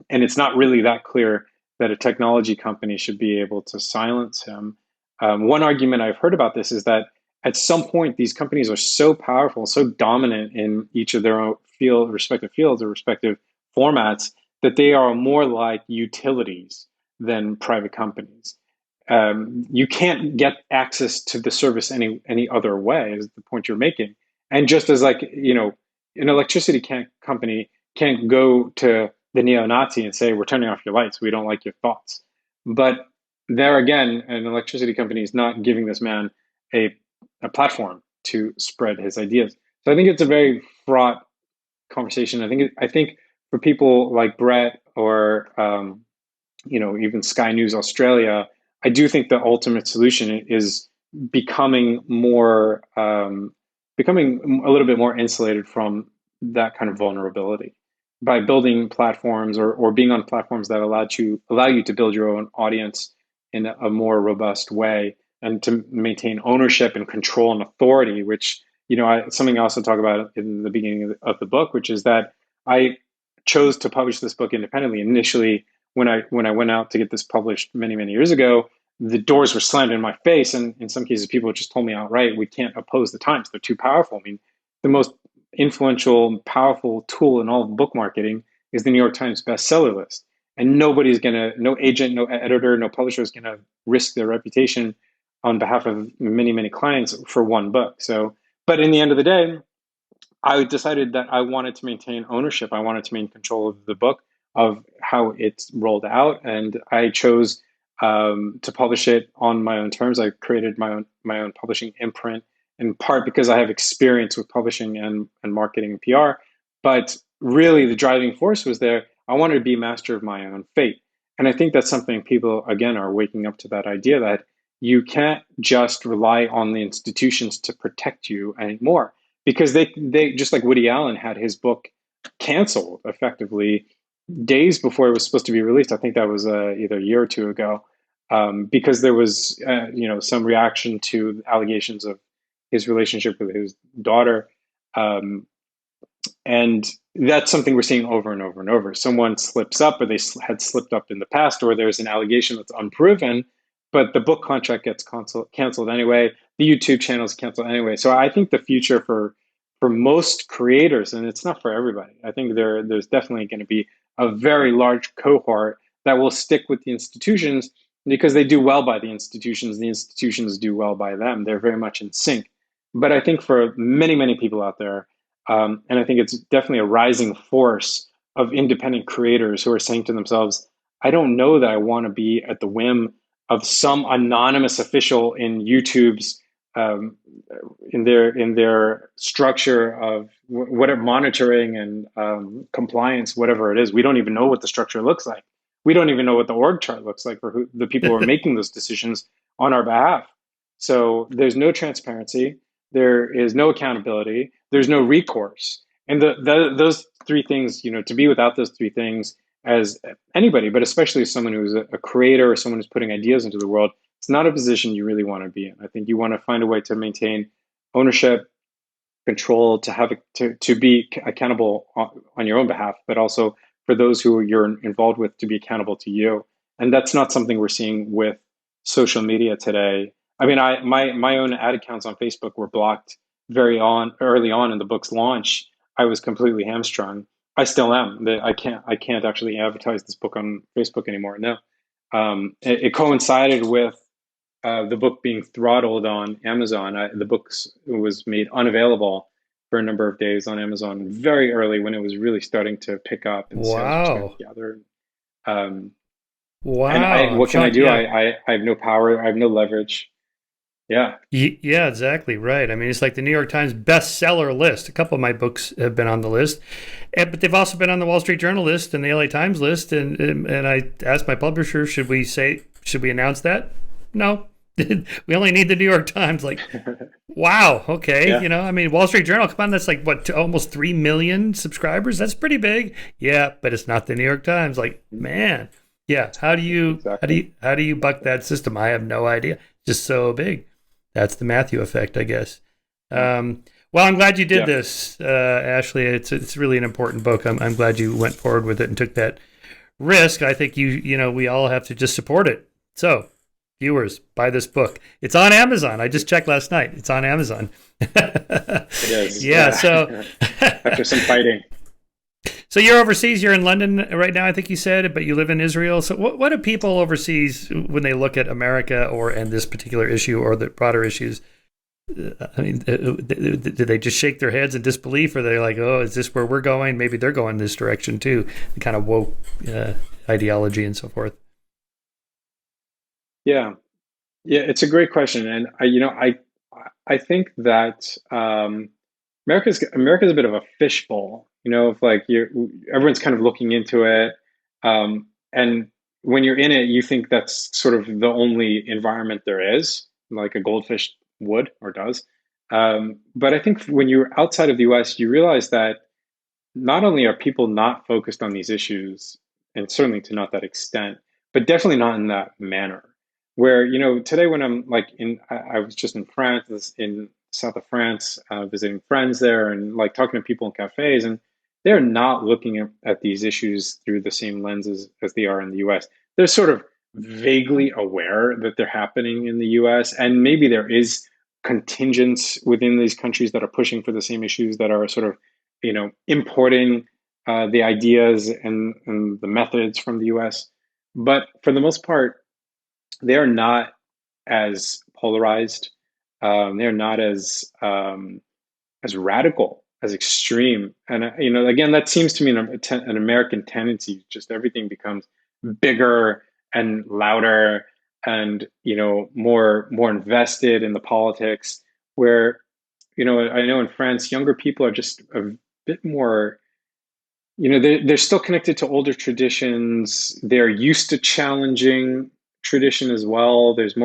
Speaker 2: it's not really that clear that a technology company should be able to silence him. One argument I've heard about this is that at some point, these companies are so powerful, so dominant in each of their own respective fields or respective formats, that they are more like utilities than private companies. You can't get access to the service any other way, is the point you're making. And just as like, an electricity company can't go to the neo-Nazi and say, we're turning off your lights, we don't like your thoughts. But there again, an electricity company is not giving this man a platform to spread his ideas. So I think it's a very fraught conversation. I think for people like Brett or even Sky News Australia, I do think the ultimate solution is becoming a little bit more insulated from that kind of vulnerability. by building platforms or being on platforms that allow you to build your own audience in a more robust way and to maintain ownership and control and authority, which, something I also talk about in the beginning of the book, which is that I chose to publish this book independently. Initially, when I went out to get this published many, many years ago, the doors were slammed in my face. And in some cases, people just told me outright, we can't oppose the Times. They're too powerful. I mean, the most influential, powerful tool in all of book marketing is the New York Times bestseller list. And no agent, no editor, no publisher is gonna risk their reputation on behalf of many, many clients for one book. So, but in the end of the day, I decided that I wanted to maintain ownership. I wanted to maintain control of the book, of how it's rolled out, and I chose to publish it on my own terms. I created my own publishing imprint, in part because I have experience with publishing and marketing and PR. But really, the driving force was there. I wanted to be master of my own fate, and I think that's something people again are waking up to, that idea that you can't just rely on the institutions to protect you anymore, because they just like Woody Allen had his book canceled effectively days before it was supposed to be released. I think that was either a year or two ago, because there was some reaction to allegations of his relationship with his daughter, um, and that's something we're seeing over and over and over. Someone slips up, or they had slipped up in the past, or there's an allegation that's unproven, but the book contract gets canceled anyway. The YouTube channel is canceled anyway. So I think the future for most creators, and it's not for everybody, I think there's definitely going to be a very large cohort that will stick with the institutions because they do well by the institutions. The institutions do well by them. They're very much in sync. But I think for many, many people out there, and I think it's definitely a rising force of independent creators who are saying to themselves, I don't know that I want to be at the whim of some anonymous official in YouTube's um, in their structure of whatever monitoring and compliance, whatever it is. We don't even know what the structure looks like. We don't even know what the org chart looks like for the people who are making those decisions on our behalf. So there's no transparency. There is no accountability. There's no recourse. And those three things, to be without those three things as anybody, but especially as someone who's a creator or someone who's putting ideas into the world, it's not a position you really want to be in. I think you want to find a way to maintain ownership, control, to be accountable on your own behalf, but also for those who you're involved with to be accountable to you. And that's not something we're seeing with social media today. I mean, my own ad accounts on Facebook were blocked early on in the book's launch. I was completely hamstrung. I still am. I can't actually advertise this book on Facebook anymore. No, it coincided with the book being throttled on Amazon. The book was made unavailable for a number of days on Amazon very early when it was really starting to pick up and sales were starting
Speaker 1: Wow.
Speaker 2: to gather. Um, and
Speaker 1: Wow.
Speaker 2: what can I
Speaker 1: Sean,
Speaker 2: do?
Speaker 1: yeah.
Speaker 2: I have no power. I have no leverage. Yeah.
Speaker 1: Yeah, exactly right. I mean, it's like the New York Times bestseller list. A couple of my books have been on the list, but they've also been on the Wall Street Journal list and the LA Times list. And I asked my publisher, should we announce that? No, we only need the New York Times. Like, wow, okay.
Speaker 2: Yeah.
Speaker 1: I mean, Wall Street Journal, come on, that's like what, almost 3 million subscribers. That's pretty big. Yeah, but it's not the New York Times. Like, man, yeah.
Speaker 2: Exactly.
Speaker 1: How do you buck that system? I have no idea. Just so big. That's the Matthew effect, I guess. Well, I'm glad you did
Speaker 2: Yeah.
Speaker 1: this, Ashley. It's really an important book. I'm glad you went forward with it and took that risk. I think we all have to just support it. So, viewers, buy this book. It's on Amazon. I just checked last night. It's on Amazon.
Speaker 2: It is.
Speaker 1: Yeah. So,
Speaker 2: After some fighting.
Speaker 1: so you're overseas. You're in London right now, I think you said, but you live in Israel. So, what do people overseas when they look at America and this particular issue or the broader issues? I mean, do they just shake their heads in disbelief, or they're like, "Oh, is this where we're going?" Maybe they're going this direction too, the kind of woke ideology and so forth.
Speaker 2: Yeah. Yeah. It's a great question, and I think that America's a bit of a fishbowl. If like everyone's kind of looking into it, and when you're in it, you think that's sort of the only environment there is, like a goldfish would or does. But I think when you're outside of the U.S., you realize that not only are people not focused on these issues, and certainly to not that extent, but definitely not in that manner. Where, today when I'm like I was just in France, in south of France, visiting friends there and like talking to people in cafes, and they're not looking at these issues through the same lenses as they are in the US. They're sort of vaguely aware that they're happening in the US, and maybe there is contingents within these countries that are pushing for the same issues, that are sort of importing the ideas and the methods from the US. But for the most part, they are not as polarized. They're not as radical, as extreme. And again, that seems to me an American tendency. Just everything becomes bigger and louder, and more invested in the politics. Where I know in France, younger people are just a bit more, they're still connected to older traditions. They're used to challenging tradition as well. There's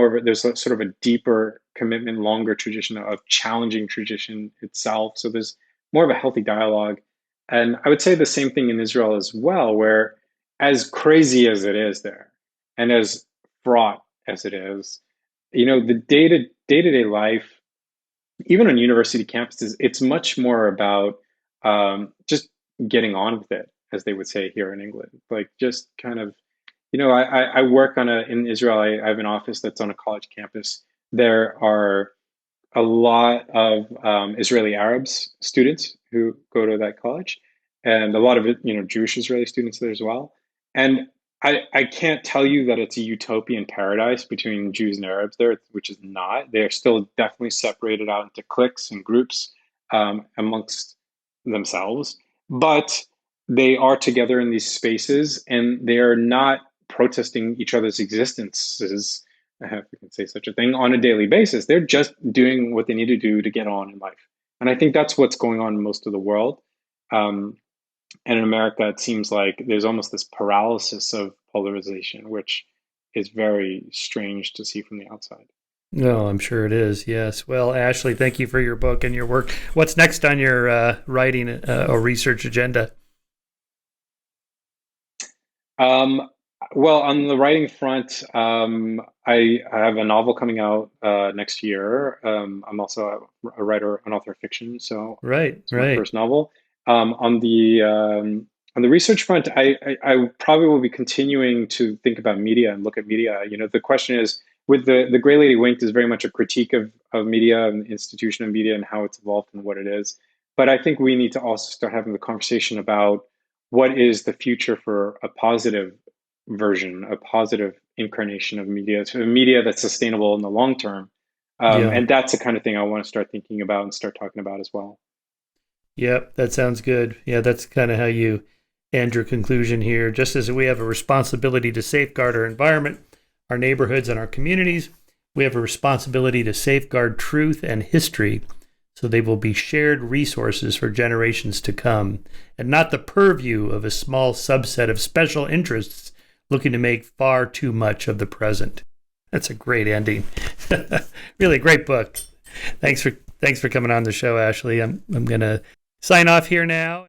Speaker 2: sort of a deeper commitment, longer tradition of challenging tradition itself. So there's more of a healthy dialogue. And I would say the same thing in Israel as well, where as crazy as it is there, and as fraught as it is, the day-to-day life, even on university campuses, it's much more about just getting on with it, as they would say here in England. Like, just kind of, I work in Israel. I have an office that's on a college campus. There are a lot of Israeli Arabs students who go to that college, and a lot of it, Jewish Israeli students there as well. And I can't tell you that it's a utopian paradise between Jews and Arabs there, which is not. They're still definitely separated out into cliques and groups amongst themselves, but they are together in these spaces, and they are not protesting each other's existences, if we can say such a thing, on a daily basis. They're just doing what they need to do to get on in life. And I think that's what's going on in most of the world. And in America, it seems like there's almost this paralysis of polarization, which is very strange to see from the outside.
Speaker 1: No, I'm sure it is. Yes. Well, Ashley, thank you for your book and your work. What's next on your writing or research agenda?
Speaker 2: Um, well, on the writing front, I have a novel coming out next year. I'm also a writer, an author of fiction, so
Speaker 1: Right,
Speaker 2: it's my
Speaker 1: right.
Speaker 2: first novel. On the research front, I probably will be continuing to think about media and look at media. The question is, with the Gray Lady Winked is very much a critique of media and the institution of media and how it's evolved and what it is. But I think we need to also start having the conversation about what is the future for a positive version, a positive incarnation of media, to a media that's sustainable in the long term.
Speaker 1: Yeah.
Speaker 2: And that's the kind of thing I want to start thinking about and start talking about as well.
Speaker 1: Yep, that sounds good. Yeah, that's kind of how you end your conclusion here. Just as we have a responsibility to safeguard our environment, our neighborhoods, and our communities, we have a responsibility to safeguard truth and history so they will be shared resources for generations to come, and not the purview of a small subset of special interests looking to make far too much of the present. That's a great ending. Really great book. Thanks for coming on the show, Ashley. I'm gonna sign off here now.